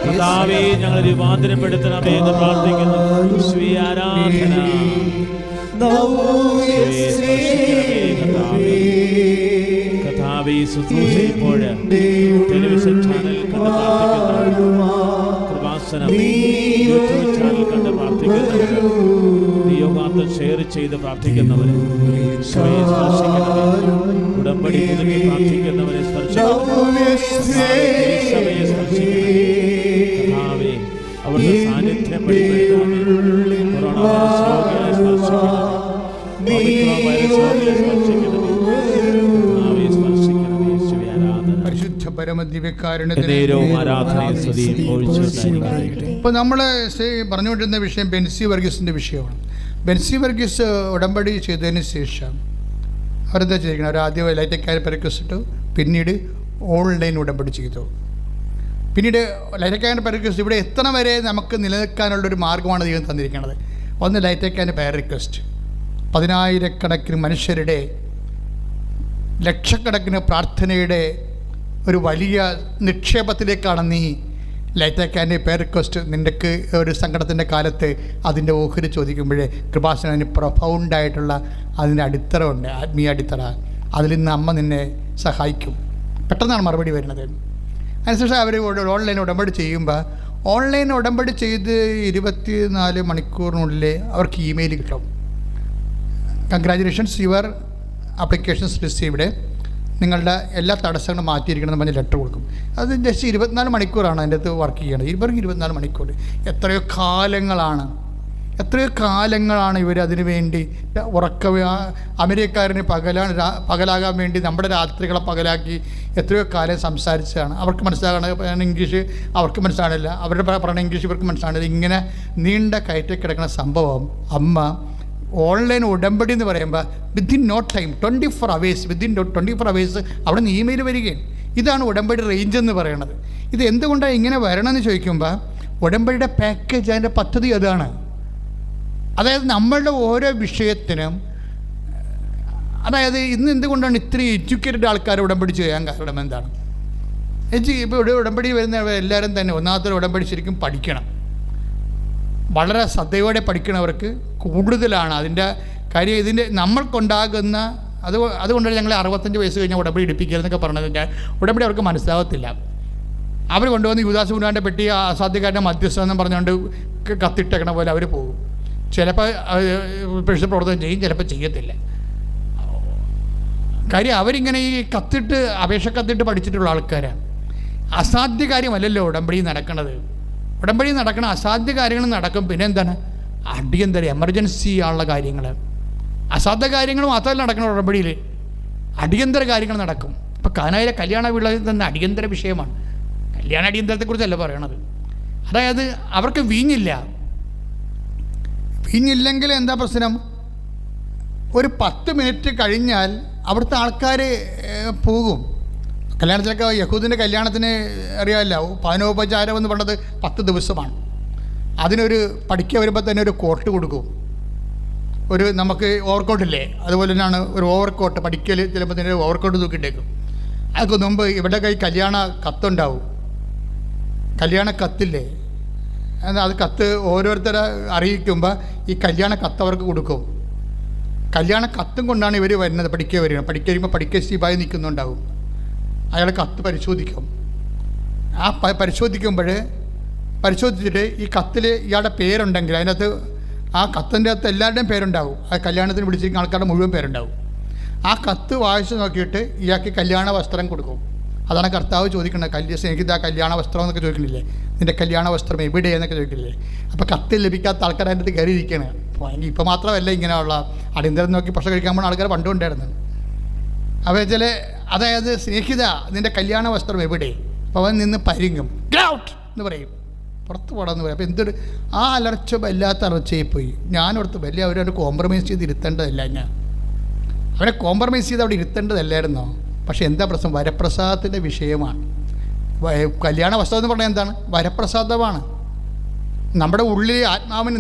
കർത്താവേ ഞങ്ങൾ രൂപാന്തരപ്പെടുത്തണമേ എന്ന് പ്രാർത്ഥിക്കുന്നു. സ്വീയ ആരാധന. കർത്താവേ ശുശ്രൂഷ ഇപ്പോൾ ടെലിവിഷൻ ചാനൽ കണ്ട് പ്രാർത്ഥിക്കുന്നു. കൃപാസനം യൂട്യൂബ് ചാനൽ കണ്ട് പ്രാർത്ഥിക്കുന്നവർ, യോഗാന്തം ഷെയർ ചെയ്ത് പ്രാർത്ഥിക്കുന്നവരെ സ്പർശിക്കണമേ. ഉടമ്പടി പുതുക്കി പ്രാർത്ഥിക്കുന്നവരെ സ്പർശിക്കണമേ. അവരുടെ സാന്നിധ്യം വെളിപ്പെടുത്തണമേ. കൊറോണ വൈറസ് രോഗികളെ സ്പർശിക്കണമേ. വൈറസ് രോഗികളെ സ്പർശിക്കണമേ. ഇപ്പോൾ നമ്മൾ പറഞ്ഞുകൊണ്ടിരുന്ന വിഷയം ബെൻസി വർഗീസിൻ്റെ വിഷയമാണ്. ബെൻസി വർഗീസ് ഉടമ്പടി ചെയ്തതിന് ശേഷം അവരെന്താ ചെയ്തിരിക്കണം? അവർ ആദ്യം ലൈറ്റക്കാരെ പരിക്കസിട്ടു, പിന്നീട് ഓൺലൈൻ ഉടമ്പടി ചെയ്തു. പിന്നീട് ലൈറ്റക്കാരൻ്റെ പരിക്വസ്റ്റ് ഇവിടെ എത്തണ വരെ നമുക്ക് നിലനിൽക്കാനുള്ളൊരു മാർഗ്ഗമാണ് ദൈവം തന്നിരിക്കുന്നത്. ഒന്ന് ലൈറ്റക്കാരൻ്റെ പേർ റിക്വസ്റ്റ്, 10,000-കണക്കിന് മനുഷ്യരുടെ, ലക്ഷക്കണക്കിന് പ്രാർത്ഥനയുടെ ഒരു വലിയ നിക്ഷേപത്തിലേക്കാണ് നീ ലൈറ്റക്കാരൻ്റെ പേർ റിക്വസ്റ്റ്. നിൻ്റെക്ക് ഒരു സങ്കടത്തിൻ്റെ കാലത്ത് അതിൻ്റെ ഓഹരി ചോദിക്കുമ്പോഴേ കൃപാസനം അതിന് പ്രൊഫൗണ്ടായിട്ടുള്ള അതിൻ്റെ അടിത്തറ ഉണ്ട്, ആത്മീയ അടിത്തറ. അതിൽ നിന്ന് അമ്മ നിന്നെ സഹായിക്കും. പെട്ടെന്നാണ് മറുപടി വരുന്നത്. അതിനുശേഷം അവർ ഓൺലൈൻ ഉടമ്പടി ചെയ്യുമ്പോൾ, ഓൺലൈൻ ഉടമ്പടി ചെയ്ത് 24 മണിക്കൂറിനുള്ളിൽ അവർക്ക് ഇമെയിൽ കിട്ടും. കൺഗ്രാജുലേഷൻസ്, യുവർ ആപ്ലിക്കേഷൻസ് റിസീവ്ഡ്, നിങ്ങളുടെ എല്ലാ തടസ്സങ്ങളും മാറ്റിയിരിക്കണമെന്ന് പറഞ്ഞ് ലെറ്റർ കൊടുക്കും. അത് ജസ്റ്റ് 24 മണിക്കൂറാണ് അതിൻ്റെ അകത്ത് വർക്ക് ചെയ്യണത്. ഇവർക്ക് 24 മണിക്കൂർ. എത്രയോ കാലങ്ങളാണ് ഇവർ അതിനു വേണ്ടി അമേരിക്കക്കാരന് പകലാകാൻ വേണ്ടി നമ്മുടെ രാത്രികളെ പകലാക്കി എത്രയോ കാലം സംസാരിച്ചതാണ്. അവർക്ക് മനസ്സിലാകണം ഇംഗ്ലീഷ്, അവർക്ക് മനസ്സിലാണില്ല. അവരുടെ പറയുന്ന ഇംഗ്ലീഷ് ഇവർക്ക് മനസ്സിലാണില്ല. ഇങ്ങനെ നീണ്ട കയറ്റി കിടക്കുന്ന സംഭവം അമ്മ ഓൺലൈൻ ഉടമ്പടി എന്ന് പറയുമ്പോൾ വിത്തിൻ നോ ടൈം 24 അവേഴ്സ് അവിടെ നിന്ന് ഇമെയിൽ വരികയും. ഇതാണ് ഉടമ്പടി റേഞ്ച് എന്ന് പറയുന്നത്. ഇത് എന്തുകൊണ്ടാണ് ഇങ്ങനെ വരണമെന്ന് ചോദിക്കുമ്പോൾ ഉടമ്പടിയുടെ പാക്കേജ്, അതിൻ്റെ പദ്ധതി അതാണ്. അതായത് നമ്മളുടെ ഓരോ വിഷയത്തിനും, അതായത് ഇന്ന് എന്തുകൊണ്ടാണ് ഇത്രയും എഡ്യൂക്കേറ്റഡ് ആൾക്കാർ ഉടമ്പടി ചെയ്യാൻ കാരണം എന്താണ്? ഇപ്പോൾ ഇവിടെ ഉടമ്പടി വരുന്ന എല്ലാവരും തന്നെ ഒന്നാമത്തെ ഉടമ്പടി ശരിക്കും പഠിക്കണം. വളരെ ശ്രദ്ധയോടെ പഠിക്കണവർക്ക് കൂടുതലാണ് അതിൻ്റെ കാര്യം. ഇതിൻ്റെ നമ്മൾക്കുണ്ടാകുന്ന അതുകൊണ്ടാണ് ഞങ്ങൾ 65 വയസ്സ് കഴിഞ്ഞാൽ ഉടമ്പടി എടുപ്പിക്കരുതെന്നൊക്കെ പറഞ്ഞത്. ഉടമ്പടി അവർക്ക് മനസ്സിലാകത്തില്ല. അവർ കൊണ്ടുവന്ന് യുവദാസ് കുഞ്ഞാൻ്റെ പെട്ടി അസാധ്യക്കാരൻ്റെ മധ്യസ്ഥം എന്ന് പറഞ്ഞുകൊണ്ട് കത്തിട്ടേക്കണ പോലെ അവർ പോകും. ചിലപ്പോൾ പരിശുദ്ധ പ്രവർത്തനം ചെയ്യും, ചിലപ്പോൾ ചെയ്യത്തില്ല. കാര്യം അവരിങ്ങനെ ഈ അപേക്ഷ കത്തിട്ട് പഠിച്ചിട്ടുള്ള ആൾക്കാരാണ്. അസാധ്യ കാര്യമല്ലല്ലോ ഉടമ്പടി നടക്കണത്. ഉടമ്പടി നടക്കണ അസാധ്യ കാര്യങ്ങൾ നടക്കും. പിന്നെ എന്താണ്? അടിയന്തര എമർജൻസി ആയുള്ള കാര്യങ്ങൾ, അസാധ്യ കാര്യങ്ങൾ മാത്രമല്ല നടക്കണം. ഉടമ്പടിയിൽ അടിയന്തര കാര്യങ്ങൾ നടക്കും. ഇപ്പോൾ കാനായിലെ കല്യാണ വിളയിൽ തന്നെ അടിയന്തര വിഷയമാണ്. കല്യാണ അടിയന്തരത്തെക്കുറിച്ചല്ല പറയണത്. അതായത് അവർക്ക് വീഞ്ഞില്ലെങ്കിൽ എന്താ പ്രശ്നം? ഒരു 10 മിനിറ്റ് കഴിഞ്ഞാൽ അവിടുത്തെ ആൾക്കാർ പോകും. കല്യാണത്തിലൊക്കെ യഹൂദിൻ്റെ കല്യാണത്തിന് അറിയാമല്ലോ, പാനോപചാരം എന്ന് പറഞ്ഞത് 10 ദിവസമാണ്. അതിനൊരു പഠിക്കുക വരുമ്പോൾ തന്നെ ഒരു കോട്ട് കൊടുക്കും. ഒരു നമുക്ക് ഓവർകോട്ടില്ലേ, അതുപോലെ തന്നെയാണ് ഒരു ഓവർകോട്ട്. പഠിക്കൽ ചിലപ്പോൾ തന്നെ ഓവർകോട്ട് തൂക്കിയിട്ടേക്കും. അതൊക്കെ മുമ്പ് ഇവിടെ കല്യാണ കത്തുണ്ടാവും. കല്യാണ കത്തില്ലേ, അത് കത്ത് ഓരോരുത്തരെ അറിയിക്കുമ്പോൾ ഈ കല്യാണ കത്ത് അവർക്ക് കൊടുക്കും. കല്യാണ കത്തും കൊണ്ടാണ് ഇവർ വരുന്നത്. പഠിക്കുമ്പോൾ പഠിക്ക ശിപായി നിൽക്കുന്നുണ്ടാവും. അയാൾ കത്ത് പരിശോധിക്കും. ആ പരിശോധിച്ചിട്ട് ഈ കത്തിൽ ഇയാളുടെ പേരുണ്ടെങ്കിൽ അതിനകത്ത്, ആ കത്തിൻ്റെ അകത്ത് എല്ലാവരുടെയും പേരുണ്ടാവും. ആ കല്യാണത്തിന് വിളിച്ചിരിക്കുന്ന ആൾക്കാരുടെ മുഴുവൻ പേരുണ്ടാവും. ആ കത്ത് വായിച്ച് നോക്കിയിട്ട് ഇയാൾക്ക് കല്യാണ വസ്ത്രം കൊടുക്കും. അതാണ് കർത്താവ് ചോദിക്കുന്നത്. സ്നേഹിത കല്യാണ വസ്ത്രം എന്നൊക്കെ ചോദിക്കണില്ലേ, നിൻ്റെ കല്യാണ വസ്ത്രം എവിടെ എന്നൊക്കെ ചോദിക്കില്ലേ. അപ്പോൾ കത്ത് ലഭിക്കാത്ത ആൾക്കാർ അതിൻ്റെ അടുത്ത് കയറിയിരിക്കുകയാണ്. ഇപ്പോൾ മാത്രമല്ല ഇങ്ങനെയുള്ള അടിയന്തരം നോക്കി പക്ഷെ കഴിക്കാൻ പോകുന്ന ആൾക്കാർ പണ്ടുണ്ടായിരുന്നു. അപ്പോൾ അതായത് സ്നേഹിത നിൻ്റെ കല്യാണ വസ്ത്രം എവിടെ? അപ്പോൾ അവൻ നിന്ന് പരിങ്ങും, ഗ്രൗട്ട് എന്ന് പറയും, പുറത്ത് പോടാന്ന് പറയും. അപ്പോൾ എന്തൊരു ആ അലർച്ച വല്ലാത്ത അലർച്ചയിൽ പോയി. ഞാനോർത്ത് വലിയ അവരവരെ കോംപ്രമൈസ് ചെയ്ത് ഇരുത്തേണ്ടതല്ല, അവരെ കോംപ്രമൈസ് ചെയ്ത് അവിടെ ഇരുത്തേണ്ടതല്ലായിരുന്നോ? പക്ഷേ എന്താ പ്രശ്നം? വരപ്രസാദത്തിൻ്റെ വിഷയമാണ്. കല്യാണ വസ്ത്രം എന്ന് പറഞ്ഞാൽ എന്താണ്? വരപ്രസാദമാണ്. നമ്മുടെ ഉള്ളിൽ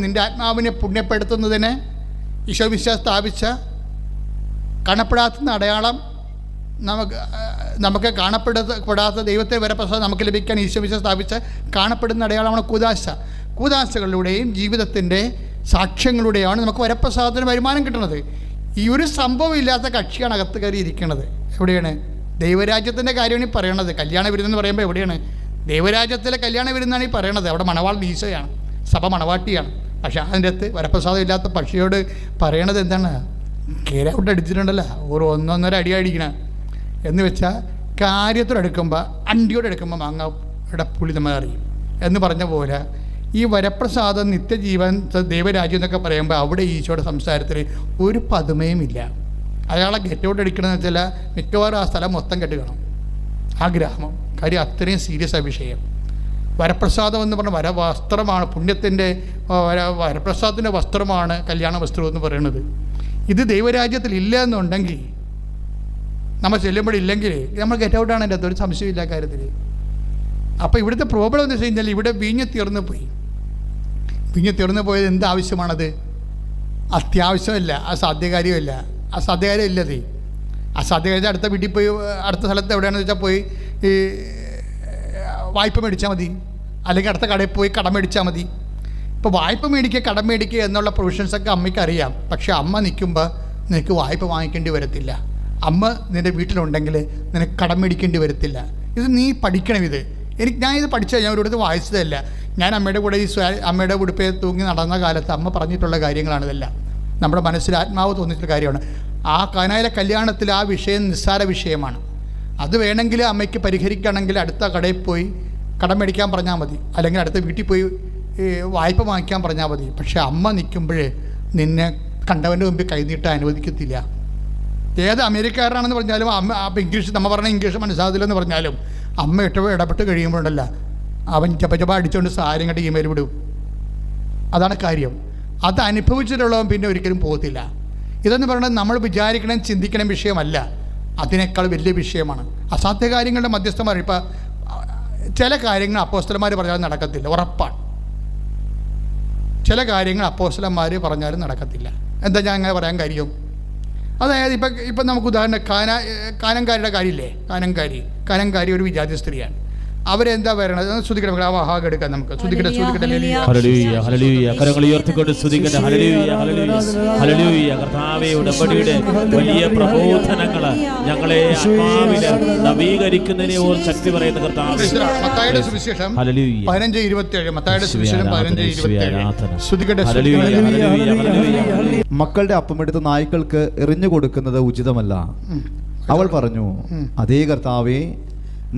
നിൻ്റെ ആത്മാവിനെ പുണ്യപ്പെടുത്തുന്നതിന് ഈശോ വിശ്വാസം സ്ഥാപിച്ച കാണപ്പെടാത്ത അടയാളം നമുക്ക് കാണപ്പെടാത്ത ദൈവത്തെ വരപ്രസാദം നമുക്ക് ലഭിക്കാൻ ഈശോമിശിഹാ സ്ഥാപിച്ച് കാണപ്പെടുന്ന അടയാളമാണ് കൂദാശ. കൂദാശകളിലൂടെയും ജീവിതത്തിൻ്റെ സാക്ഷ്യങ്ങളിലൂടെയാണ് നമുക്ക് വരപ്രസാദത്തിന് വരുമാനം കിട്ടുന്നത്. ഈ ഒരു സംഭവം ഇല്ലാത്ത കക്ഷിയാണ് അകത്ത് കയറി ഇരിക്കുന്നത്. എവിടെയാണ്? ദൈവരാജ്യത്തിൻ്റെ കാര്യമാണ് ഈ പറയണത്. കല്യാണ വിരുന്നെന്ന് പറയുമ്പോൾ എവിടെയാണ്? ദൈവരാജ്യത്തിലെ കല്യാണ വിരുന്നാണ് ഈ പറയണത്. അവിടെ മണവാൾ ഈശോയാണ്, സഭ മണവാട്ടിയാണ്. പക്ഷെ അതിൻ്റെ അകത്ത് വരപ്രസാദം ഇല്ലാത്ത പക്ഷിയോട് പറയണത് എന്താണ്? കേരൗട്ട് അടിച്ചിട്ടുണ്ടല്ലോ, ഒരു 1-1.5 അടി അടിക്കണം എന്ന് വെച്ചാൽ കാര്യത്തോടെടുക്കുമ്പോൾ അണ്ടിയോടെടുക്കുമ്പോൾ മാങ്ങയുടെ പുളി നമ്മൾ അറിയും എന്ന് പറഞ്ഞ പോലെ ഈ വരപ്രസാദം, നിത്യജീവൻ, ദൈവരാജ്യം എന്നൊക്കെ പറയുമ്പോൾ അവിടെ ഈശോയുടെ സംസാരത്തിൽ ഒരു പതുമയുമില്ല. അയാളെ ഗെറ്റൗട്ട് അടിക്കണമെന്ന് വെച്ചാൽ മിക്കവാറും ആ സ്ഥലം മൊത്തം കെട്ടുകണം, ആ ഗ്രാമം. കാര്യം അത്രയും സീരിയസ് ആ വിഷയം. വരപ്രസാദം എന്ന് പറഞ്ഞാൽ വസ്ത്രമാണ്, പുണ്യത്തിൻ്റെ വരപ്രസാദത്തിൻ്റെ വസ്ത്രമാണ് കല്യാണ വസ്ത്രം എന്ന് പറയുന്നത്. ഇത് ദൈവരാജ്യത്തിൽ ഇല്ല എന്നുണ്ടെങ്കിൽ, നമ്മൾ ചെല്ലുമ്പോഴില്ലെങ്കിൽ നമ്മൾ ഗെറ്റൗട്ടാണ് എൻ്റെ അകത്ത്, ഒരു സംശയമില്ല കാര്യത്തിൽ. അപ്പോൾ ഇവിടുത്തെ പ്രോബ്ലം എന്ന് വെച്ച് കഴിഞ്ഞാൽ ഇവിടെ വീഞ്ഞ് തീർന്നു പോയി. വീഞ്ഞ് തീർന്നു പോയത് എന്ത് ആവശ്യമാണത്? അത്യാവശ്യമല്ല, അസാധ്യകാര്യമല്ല. അസാധ്യകാര്യം ഇല്ലത്. അസാധ്യകാര്യം അടുത്ത വീട്ടിൽ പോയി, അടുത്ത സ്ഥലത്ത് എവിടെയാണെന്ന് വെച്ചാൽ പോയി ഈ വായ്പ മേടിച്ചാൽ മതി, അല്ലെങ്കിൽ അടുത്ത കടയിൽ പോയി കടം മേടിച്ചാൽ മതി. ഇപ്പോൾ വായ്പ മേടിക്കുക, കടം മേടിക്കുക എന്നുള്ള പ്രൊവിഷൻസൊക്കെ അമ്മയ്ക്ക് അറിയാം. പക്ഷേ അമ്മ നിൽക്കുമ്പോൾ നിനക്ക് വായ്പ വാങ്ങിക്കേണ്ടി വരത്തില്ല. അമ്മ നിൻ്റെ വീട്ടിലുണ്ടെങ്കിൽ നിനക്ക് കടം മേടിക്കേണ്ടി വരത്തില്ല. ഇത് നീ പഠിക്കണം. ഞാനിത് പഠിച്ചാൽ ഞാൻ ഒരിടത്ത് വായിച്ചതല്ല. ഞാൻ അമ്മയുടെ കൂടെ അമ്മയുടെ ഉടുപ്പേ തൂങ്ങി നടന്ന കാലത്ത് അമ്മ പറഞ്ഞിട്ടുള്ള കാര്യങ്ങളാണിതെല്ലാം. നമ്മുടെ മനസ്സിൽ ആത്മാവ് തോന്നിയിട്ടുള്ള കാര്യമാണ്. ആ കാനായിലെ കല്യാണത്തിൽ ആ വിഷയം നിസ്സാര വിഷയമാണ്. അത് വേണമെങ്കിൽ അമ്മയ്ക്ക് പരിഹരിക്കണമെങ്കിൽ അടുത്ത കടയിൽ പോയി കടം മേടിക്കാൻ പറഞ്ഞാൽ മതി, അല്ലെങ്കിൽ അടുത്ത വീട്ടിൽ പോയി വായ്പ വാങ്ങിക്കാൻ പറഞ്ഞാൽ മതി. പക്ഷേ അമ്മ നിൽക്കുമ്പോൾ നിന്നെ കണ്ടവൻ്റെ മുമ്പിൽ കൈനീട്ടാൻ അനുവദിക്കത്തില്ല. ഏത് അമേരിക്കാരനാണെന്ന് പറഞ്ഞാലും അമ്മ ഇംഗ്ലീഷ്, നമ്മൾ പറഞ്ഞ ഇംഗ്ലീഷ് മനസ്സിലാകില്ലെന്ന് പറഞ്ഞാലും അമ്മ ഇടപെട്ട് കഴിയുമ്പോഴല്ല അവൻ ചപ്പ അടിച്ചുകൊണ്ട് സാരം കണ്ട് ഇമെയിൽ വിടും. അതാണ് കാര്യം. അത് അനുഭവിച്ചിട്ടുള്ളവൻ പിന്നെ ഒരിക്കലും പോകത്തില്ല. ഇതെന്ന് പറയുന്നത് നമ്മൾ വിചാരിക്കണം, ചിന്തിക്കണം വിഷയമല്ല, അതിനേക്കാൾ വലിയ വിഷയമാണ്. അസാധ്യ കാര്യങ്ങളുടെ മധ്യസ്ഥന്മാർ. ഇപ്പം ചില കാര്യങ്ങൾ അപ്പോസ്തലന്മാർ പറഞ്ഞാലും നടക്കത്തില്ല, ഉറപ്പാണ്. ചില കാര്യങ്ങൾ അപ്പോസ്തലന്മാർ പറഞ്ഞാലും നടക്കത്തില്ല. എന്താ ഞാൻ അങ്ങനെ പറയാൻ കാര്യം? അതായത് ഇപ്പം നമുക്ക് ഉദാഹരണം കാനംകാരിയുടെ കാര്യമില്ലേ? കാനംകാരി ഒരു വിജാതി സ്ത്രീയാണ്. അവരെന്താ പറയണത്? ശ്രദ്ധിക്കണം. ആ വാഹകം എടുക്കാം നമുക്ക്. ശ്രദ്ധിക്കട്ടെ. Hallelujah, hallelujah. കരങ്ങൾ ഉയർത്തിക്കൊണ്ട് സ്തുതിക്കട്ടെ. Hallelujah, hallelujah, hallelujah. കർത്താവേ, ഉടമ്പടിയുടെ വലിയ പ്രബോധനങ്ങൾ ഞങ്ങളെ ആത്മാവിൽ നവീകരിക്കുന്നതിനെ ഓർത്ത് ശക്തി പറയുന്ന കർത്താവേ. മത്തായിയുടെ സുവിശേഷം 15:27. മത്തായിയുടെ സുവിശേഷം 15:27. ശ്രദ്ധിക്കട്ടെ. മക്കളുടെ അപ്പമെടുത്ത് നായ്ക്കൾക്ക് എറിഞ്ഞു കൊടുക്കുന്നത് ഉചിതമല്ല. അവൾ പറഞ്ഞു, അതേ കർത്താവേ,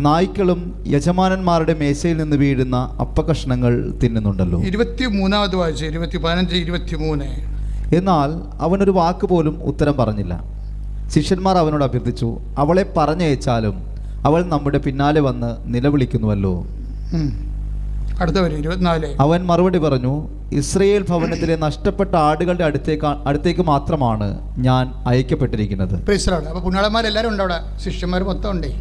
നായ്ക്കളും യജമാനന്മാരുടെ മേശയിൽ നിന്ന് വീഴുന്ന അപ്പകഷ്ണങ്ങൾ തിന്നുന്നുണ്ടല്ലോ. 23-ാമത് വായിച്ചു. 15:23. എന്നാൽ അവനൊരു വാക്ക് പോലും ഉത്തരം പറഞ്ഞില്ല. ശിഷ്യന്മാർ അവനോട് അഭ്യർത്ഥിച്ചു, അവളെ പറഞ്ഞയച്ചാലും അവൾ നമ്മുടെ പിന്നാലെ വന്ന് നിലവിളിക്കുന്നുവല്ലോ. അടുത്ത വരി 24. അവൻ മറുപടി പറഞ്ഞു, ഇസ്രയേൽ ഭവനത്തിലെ നഷ്ടപ്പെട്ട ആടുകളുടെ അടുത്തേക്ക് മാത്രമാണ് ഞാൻ അയക്കപ്പെട്ടിരിക്കുന്നത്. അപ്പോൾ പുണ്യാളന്മാരെല്ലാവരും ഉണ്ട് അവിടെ. ശിഷ്യന്മാർ മൊത്തം ഉണ്ടേ.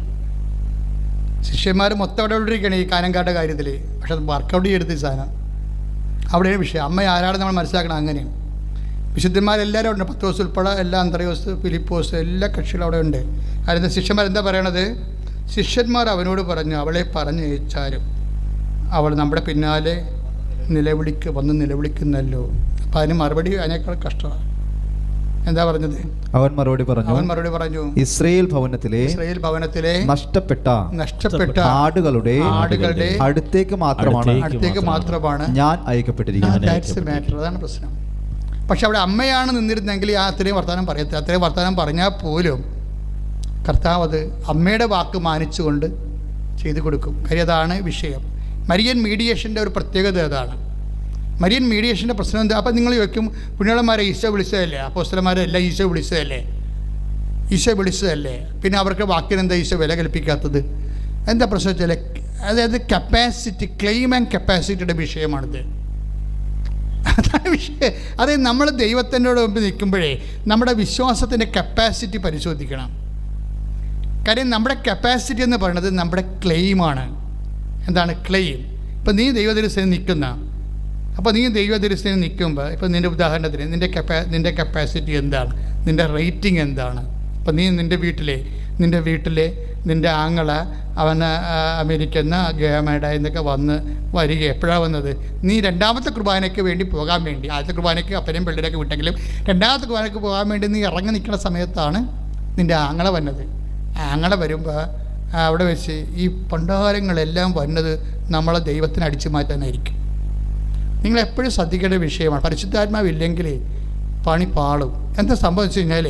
ശിഷ്യന്മാർ മൊത്തം അവിടെ ഇരിക്കുകയാണ് ഈ കാനങ്കാരുടെ കാര്യത്തിൽ. പക്ഷെ അത് വർക്കൗട്ട് ചെയ്തെടുത്ത ഈ സാധനം അവിടെയാണ് വിഷയം. അമ്മ ആരാണ് നമ്മൾ മനസ്സിലാക്കണം. അങ്ങനെയാണ് വിശുദ്ധന്മാരെല്ലാവരും ഉണ്ട്. പത്രോസ് ഉൾപ്പെടെ എല്ലാ, അന്ത്രയോസ്, ഫിലിപ്പോസ്, എല്ലാ കക്ഷികളും അവിടെ ഉണ്ട്. അതിൻ്റെ ശിഷ്യന്മാരെന്താ പറയണത്? ശിഷ്യന്മാർ അവനോട് പറഞ്ഞു, അവളെ പറഞ്ഞയച്ചാലും അവൾ നമ്മുടെ പിന്നാലെ വന്ന് നിലവിളിക്കുന്നല്ലോ. അപ്പം അതിന് മറുപടി അതിനേക്കാൾ കഷ്ടമാണ്. എന്താ പറഞ്ഞത്? അവൻ മറുപടി പറഞ്ഞു, ഇസ്രയേൽ ഭവനത്തിലെ നഷ്ടപ്പെട്ട ആടുകളുടെ അടുത്തേക്ക് മാത്രമാണ് ഞാൻ അയക്കപ്പെട്ടിരിക്കുന്നത്. അതാണ് പ്രശ്നം. പക്ഷെ അവിടെ അമ്മയാണ് നിന്നിരുന്നെങ്കിൽ അത്രയും വർത്തമാനം പറയത്തില്ല. അത്രയും വർത്തമാനം പറഞ്ഞാൽ പോലും കർത്താവ് അത് അമ്മയുടെ വാക്ക് മാനിച്ചുകൊണ്ട് ചെയ്തു കൊടുക്കും. കാര്യം അതാണ് വിഷയം. മരിയൻ മീഡിയേഷൻ്റെ ഒരു പ്രത്യേകത അതാണ്. മരിയൻ മീഡിയേഷൻ്റെ പ്രശ്നം എന്താ? അപ്പം നിങ്ങൾ ചോദിക്കും, പുണ്യാളന്മാരെ ഈശോ വിളിച്ചതല്ലേ? അപ്പോസ്തലന്മാരെല്ലാം ഈശോ വിളിച്ചതല്ലേ? പിന്നെ അവർക്ക് വാക്കിനെന്താ ഈശോ വില കൽപ്പിക്കാത്തത്? എന്താ പ്രശ്നം വെച്ചാൽ, അതായത് കപ്പാസിറ്റി, ക്ലെയിം ആൻഡ് കപ്പാസിറ്റിയുടെ വിഷയമാണിത്. അതാണ് വിഷയം. അതായത് നമ്മൾ ദൈവത്തിനോട് മുമ്പ് നിൽക്കുമ്പോഴേ നമ്മുടെ വിശ്വാസത്തിൻ്റെ കപ്പാസിറ്റി പരിശോധിക്കണം. കാര്യം നമ്മുടെ കപ്പാസിറ്റി എന്ന് പറയുന്നത് നമ്മുടെ ക്ലെയിമാണ്. എന്താണ് ക്ലെയിം? ഇപ്പം നീ ദൈവദർശനം നിൽക്കുന്ന, അപ്പോൾ നീ ദൈവദർശനം നിൽക്കുമ്പോൾ ഇപ്പം നിൻ്റെ ഉദാഹരണത്തിന് നിൻ്റെ കപ്പാസിറ്റി എന്താണ്? നിൻ്റെ റേറ്റിംഗ് എന്താണ്? അപ്പം നീ നിൻ്റെ വീട്ടിലെ നിൻ്റെ വീട്ടിൽ നിൻ്റെ ആങ്ങള അവന് അമേരിക്കയിൽ നിന്ന് ഗേമയുടെ എന്നൊക്കെ വരിക എപ്പോഴാണ് വന്നത്? നീ രണ്ടാമത്തെ കുർബാനയ്ക്ക് വേണ്ടി പോകാൻ വേണ്ടി, ആദ്യത്തെ കുർബാനയ്ക്ക് അപ്പനെയും പിള്ളേരൊക്കെ വിട്ടെങ്കിലും രണ്ടാമത്തെ കുർബാനയ്ക്ക് പോകാൻ വേണ്ടി നീ ഇറങ്ങി നിൽക്കുന്ന സമയത്താണ് നിൻ്റെ ആങ്ങള വന്നത്. ആങ്ങള വരുമ്പോൾ അവിടെ വെച്ച് ഈ പണ്ടാരങ്ങളെല്ലാം വന്നത് നമ്മളെ ദൈവത്തിന് അടിച്ചു മാറ്റാനായിരിക്കും. നിങ്ങളെപ്പോഴും ശ്രദ്ധിക്കേണ്ട വിഷയമാണ്. പരിശുദ്ധാത്മാവില്ലെങ്കിൽ പണി പാളും. എന്താ സംഭവിച്ചു കഴിഞ്ഞാൽ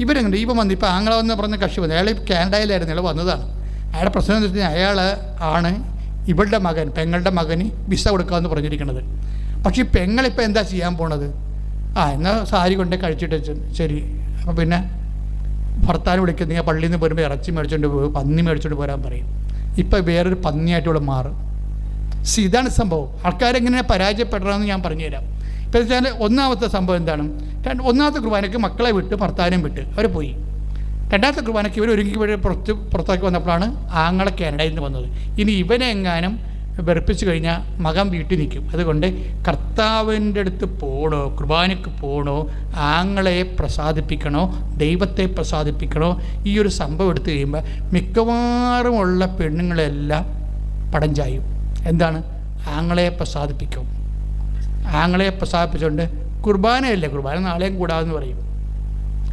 ഇവരെങ്ങനെ ഇപ്പം വന്ന് ഇപ്പോൾ ആങ്ങള വന്ന് പറഞ്ഞ കക്ഷി വന്നു. അയാൾ കാനഡയിലായിരുന്നു, അയാൾ വന്നതാണ്. അയാളുടെ പ്രശ്നം എന്ന് വെച്ച് കഴിഞ്ഞാൽ അയാൾ ആണ് ഇവളുടെ മകൻ, പെങ്ങളുടെ മകന് വിസ കൊടുക്കാമെന്ന് പറഞ്ഞിരിക്കുന്നത്. പക്ഷേ ഈ പെങ്ങളിപ്പോൾ എന്താ ചെയ്യാൻ പോണത്? എന്നാൽ സാരി കൊണ്ടേ കഴിച്ചിട്ട് ശരി. അപ്പോൾ പിന്നെ ഭർത്താവ് വിളിക്കുന്ന പള്ളിയിൽ നിന്ന് വരുമ്പോൾ ഇറച്ചി മേടിച്ചുകൊണ്ട് പോകും, പന്നി മേടിച്ചുകൊണ്ട് പോരാൻ പറയും. ഇപ്പം വേറൊരു പന്നിയായിട്ട് ഇവിടെ മാറും. ഇതാണ് സംഭവം. ആൾക്കാരെങ്ങനെ പരാജയപ്പെടണമെന്ന് ഞാൻ പറഞ്ഞുതരാം. ഇപ്പോൾ വെച്ചാൽ ഒന്നാമത്തെ സംഭവം എന്താണ്? ഒന്നാമത്തെ കുർബാനയ്ക്ക് മക്കളെ വിട്ട് ഭർത്താവിനെയും വിട്ട് അവർ പോയി. രണ്ടാമത്തെ കുർബാനയ്ക്ക് ഇവർ ഒരുങ്ങി പുറത്തേക്ക് വന്നപ്പോഴാണ് ആങ്ങളെ കാനഡയിൽ നിന്ന് വന്നത്. ഇനി ഇവനെ എങ്ങാനും വെറുപ്പിച്ച് കഴിഞ്ഞാൽ മകൻ വീട്ടിൽ നിൽക്കും. അതുകൊണ്ട് കർത്താവിൻ്റെ അടുത്ത് പോകണോ, കുർബാനയ്ക്ക് പോകണോ, ആങ്ങളെ പ്രസാദിപ്പിക്കണോ, ദൈവത്തെ പ്രസാദിപ്പിക്കണോ, ഈ ഒരു സംഭവം എടുത്തു കഴിയുമ്പോൾ മിക്കവാറുമുള്ള പെണ്ണുങ്ങളെല്ലാം പടം ചായും. എന്താണ്? ആങ്ങളെ പ്രസാദിപ്പിക്കും. ആങ്ങളെ പ്രസാദിപ്പിച്ചുകൊണ്ട് കുർബാനയല്ലേ, കുർബാന നാളെയും കൂടാതെന്ന് പറയും.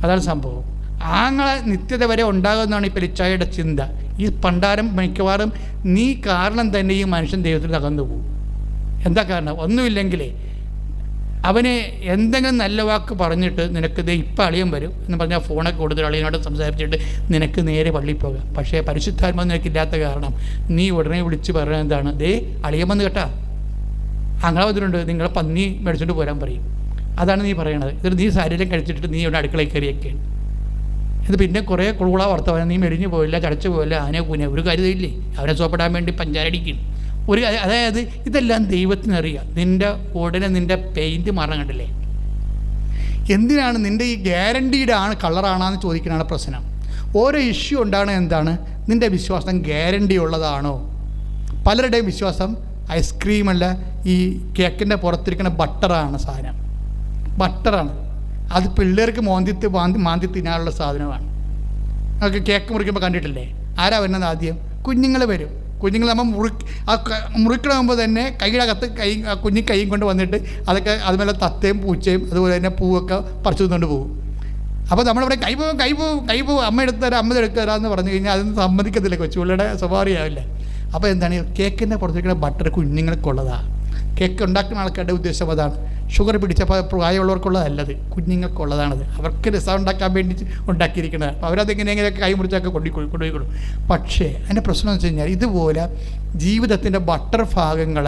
അതാണ് സംഭവം. ആങ്ങളെ നിത്യത വരെ ഉണ്ടാകുമെന്നാണ് ഈ പെരിച്ചായയുടെ ചിന്ത. ഈ പണ്ടാരം മിക്കവാറും നീ കാരണം തന്നെ ഈ മനുഷ്യൻ ദൈവത്തിൽ അകന്നു പോകും. എന്താ കാരണം? ഒന്നുമില്ലെങ്കിലേ അവന് എന്തെങ്കിലും നല്ല വാക്ക് പറഞ്ഞിട്ട് നിനക്ക് ഇപ്പം അളിയൻ വരും എന്ന് പറഞ്ഞാൽ ഫോണൊക്കെ കൊടുത്തിട്ട് അളിയനോട് സംസാരിച്ചിട്ട് നിനക്ക് നേരെ പള്ളിയിൽ പോകാം. പക്ഷേ പരിശുദ്ധാത്മാവ് നിനക്കില്ലാത്ത കാരണം നീ ഉടനെ വിളിച്ച് പറയുന്നത് എന്താണ്? അളിയൻ വന്ന് കേട്ടാ, അങ്ങനെ വന്നിട്ടുണ്ട്, നിങ്ങളെ പന്നി മേടിച്ചുകൊണ്ട് പോരാൻ പറയും. അതാണ് നീ പറയണത്. എന്നിട്ട് നീ സാരിയെല്ലാം കഴിച്ചിട്ട് നീ ഇവിടെ അടുക്കളയിൽ കയറിയൊക്കെ. ഇത് പിന്നെ കുറേ കുളുകുള വർത്തമാനം. നീ മെലിഞ്ഞു പോയില്ല, ചടച്ചു പോയില്ല, ആനെ കൂനെ ഒരു കാര്യമില്ലേ, അവനെ സോപ്പിടാൻ വേണ്ടി പഞ്ചാരടിക്കും ഒരു. അതായത് ഇതെല്ലാം ദൈവത്തിനറിയാം. നിൻ്റെ ഉടനെ നിൻ്റെ പെയിൻറ്റ് മാറാൻ കണ്ടില്ലേ? എന്തിനാണ് നിൻ്റെ ഈ ഗ്യാരണ്ടീഡ് ആണ് കളറാണെന്ന് ചോദിക്കുന്നതാണ് പ്രശ്നം. ഓരോ ഇഷ്യൂ ഉണ്ടാകുന്നത് എന്താണ്? നിൻ്റെ വിശ്വാസം ഗ്യാരണ്ടി ഉള്ളതാണോ? പലരുടെയും വിശ്വാസം ഐസ്ക്രീമല്ല, ഈ കേക്കിൻ്റെ പുറത്തിരിക്കുന്ന ബട്ടറാണ് സാധനം. ബട്ടറാണ് അത്. പിള്ളേർക്ക് മാന്തി തിന്നാനുള്ള സാധനമാണ്. നമുക്ക് കേക്ക് മുറിക്കുമ്പോൾ കണ്ടിട്ടില്ലേ? ആരാ വരുന്നത് ആദ്യം? കുഞ്ഞുങ്ങൾ വരും. കുഞ്ഞുങ്ങൾ നമ്മൾ മുറിക്കണമുമ്പോൾ തന്നെ കൈയുടെ അകത്ത് കുഞ്ഞി കൈയും കൊണ്ട് വന്നിട്ട് അതൊക്കെ അതുപോലെ തത്തയും പൂച്ചയും അതുപോലെ തന്നെ പൂവൊക്കെ പറിച്ചു തിന്നുകൊണ്ട് പോകും. അപ്പോൾ നമ്മളിവിടെ കൈ പോവും അമ്മ എടുത്തു തരാം, അമ്മ എടുത്തു തരാമെന്ന് പറഞ്ഞു കഴിഞ്ഞാൽ അതൊന്നും സമ്മതിക്കത്തില്ല. കൊച്ചുപിള്ളയുടെ സ്വഭാവമാവില്ല. അപ്പോൾ എന്താണ്? കേക്കിൻ്റെ പുറത്തേക്കുള്ള ബട്ടർ കുഞ്ഞുങ്ങൾക്കുള്ളതാണ്. കേക്ക് ഉണ്ടാക്കുന്ന ആൾക്കാരുടെ ഉദ്ദേശം അതാണ്. ഷുഗർ പിടിച്ച പ്രായമുള്ളവർക്കുള്ളതല്ലത്, കുഞ്ഞുങ്ങൾക്കുള്ളതാണത്. അവർക്ക് രസം ഉണ്ടാക്കാൻ വേണ്ടി ഉണ്ടാക്കിയിരിക്കുന്നത്. അപ്പോൾ അവരതെങ്ങനെയെങ്കിലൊക്കെ കൈ മുറിച്ചൊക്കെ കൊണ്ടുപോയിക്കൊള്ളും. പക്ഷേ അതിൻ്റെ പ്രശ്നം എന്ന് വെച്ച് കഴിഞ്ഞാൽ ഇതുപോലെ ജീവിതത്തിൻ്റെ ബട്ടർ ഭാഗങ്ങൾ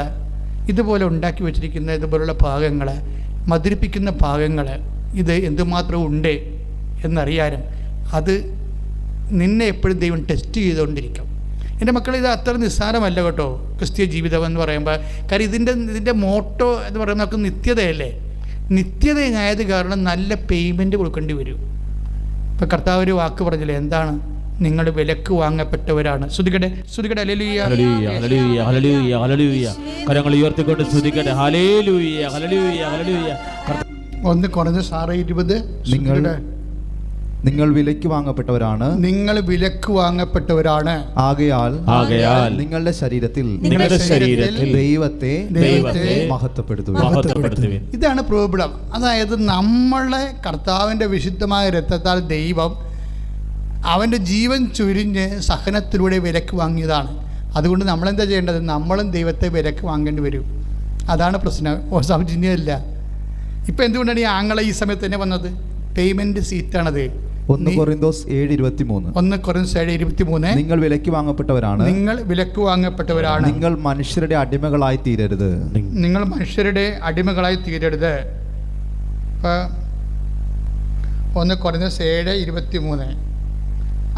ഇതുപോലെ ഉണ്ടാക്കി വെച്ചിരിക്കുന്ന ഇതുപോലുള്ള ഭാഗങ്ങൾ, മധുരിപ്പിക്കുന്ന ഭാഗങ്ങൾ, ഇത് എന്തുമാത്രം ഉണ്ട് എന്നറിയാനും അത് നിന്നെ എപ്പോഴും ദൈവം ടെസ്റ്റ് ചെയ്തുകൊണ്ടിരിക്കും. എൻ്റെ മക്കൾ, ഇത് അത്ര നിസ്സാരമല്ല കേട്ടോ ക്രിസ്തീയ ജീവിതം എന്ന് പറയുമ്പോൾ. കാര്യം ഇതിൻ്റെ മോട്ടോ എന്ന് പറയുമ്പോൾ നമുക്ക് നിത്യതയല്ലേ. നിത്യതയായത് കാരണം നല്ല പേയ്മെൻറ്റ് കൊടുക്കേണ്ടി വരും. ഇപ്പോൾ കർത്താവ് ഒരു വാക്ക് പറഞ്ഞില്ലേ, എന്താണ്? നിങ്ങൾ വിലക്ക് വാങ്ങപ്പെട്ടവരാണ്. ശ്രുതികട്ടെ ഹല്ലേലൂയ ഹല്ലേലൂയ ഹല്ലേലൂയ ഹല്ലേലൂയ. കരങ്ങൾ ഉയർത്തിക്കൊണ്ട് ശ്രുതികട്ടെ ഹല്ലേലൂയ ഹല്ലേലൂയ ഹല്ലേലൂയ. 1 കൊരിന്ത്യർ 6:20. നിങ്ങൾ വിലയ്ക്ക് വാങ്ങപ്പെട്ടവരാണ്. നിങ്ങൾ വിലക്ക് വാങ്ങപ്പെട്ടവരാണ്. ആകയാൽ നിങ്ങളുടെ ശരീരത്തിൽ ദൈവത്തെ മഹത്വപ്പെടുത്തുവിൻ. ഇതാണ് പ്രോബ്ലം. അതായത് നമ്മളെ കർത്താവിൻ്റെ വിശുദ്ധമായ രക്തത്താൽ ദൈവം അവൻ്റെ ജീവൻ ചുരിഞ്ഞ് സഹനത്തിലൂടെ വിലക്ക് വാങ്ങിയതാണ്. അതുകൊണ്ട് നമ്മളെന്താ ചെയ്യേണ്ടത്? നമ്മളും ദൈവത്തെ വിലക്ക് വാങ്ങേണ്ടി വരും. അതാണ് പ്രശ്നം. സൗജന്യമല്ല. ഇപ്പം എന്തുകൊണ്ടാണ് ഈ ആങ്ങളെ ഈ സമയത്ത് തന്നെ വന്നത്? പേയ്മെൻറ്റ് സീറ്റാണത്. 1 കൊരിന്തോസ് 7:23. നിങ്ങൾ വിലക്ക് വാങ്ങപ്പെട്ടവരാണ്. നിങ്ങൾ വിലക്ക് വാങ്ങപ്പെട്ടവരാണ്. നിങ്ങൾ മനുഷ്യരുടെ അടിമകളായി തീരരുത്. നിങ്ങൾ മനുഷ്യരുടെ അടിമകളായി തീരരുത്. 1 കൊരിന്തോസ് 7:23.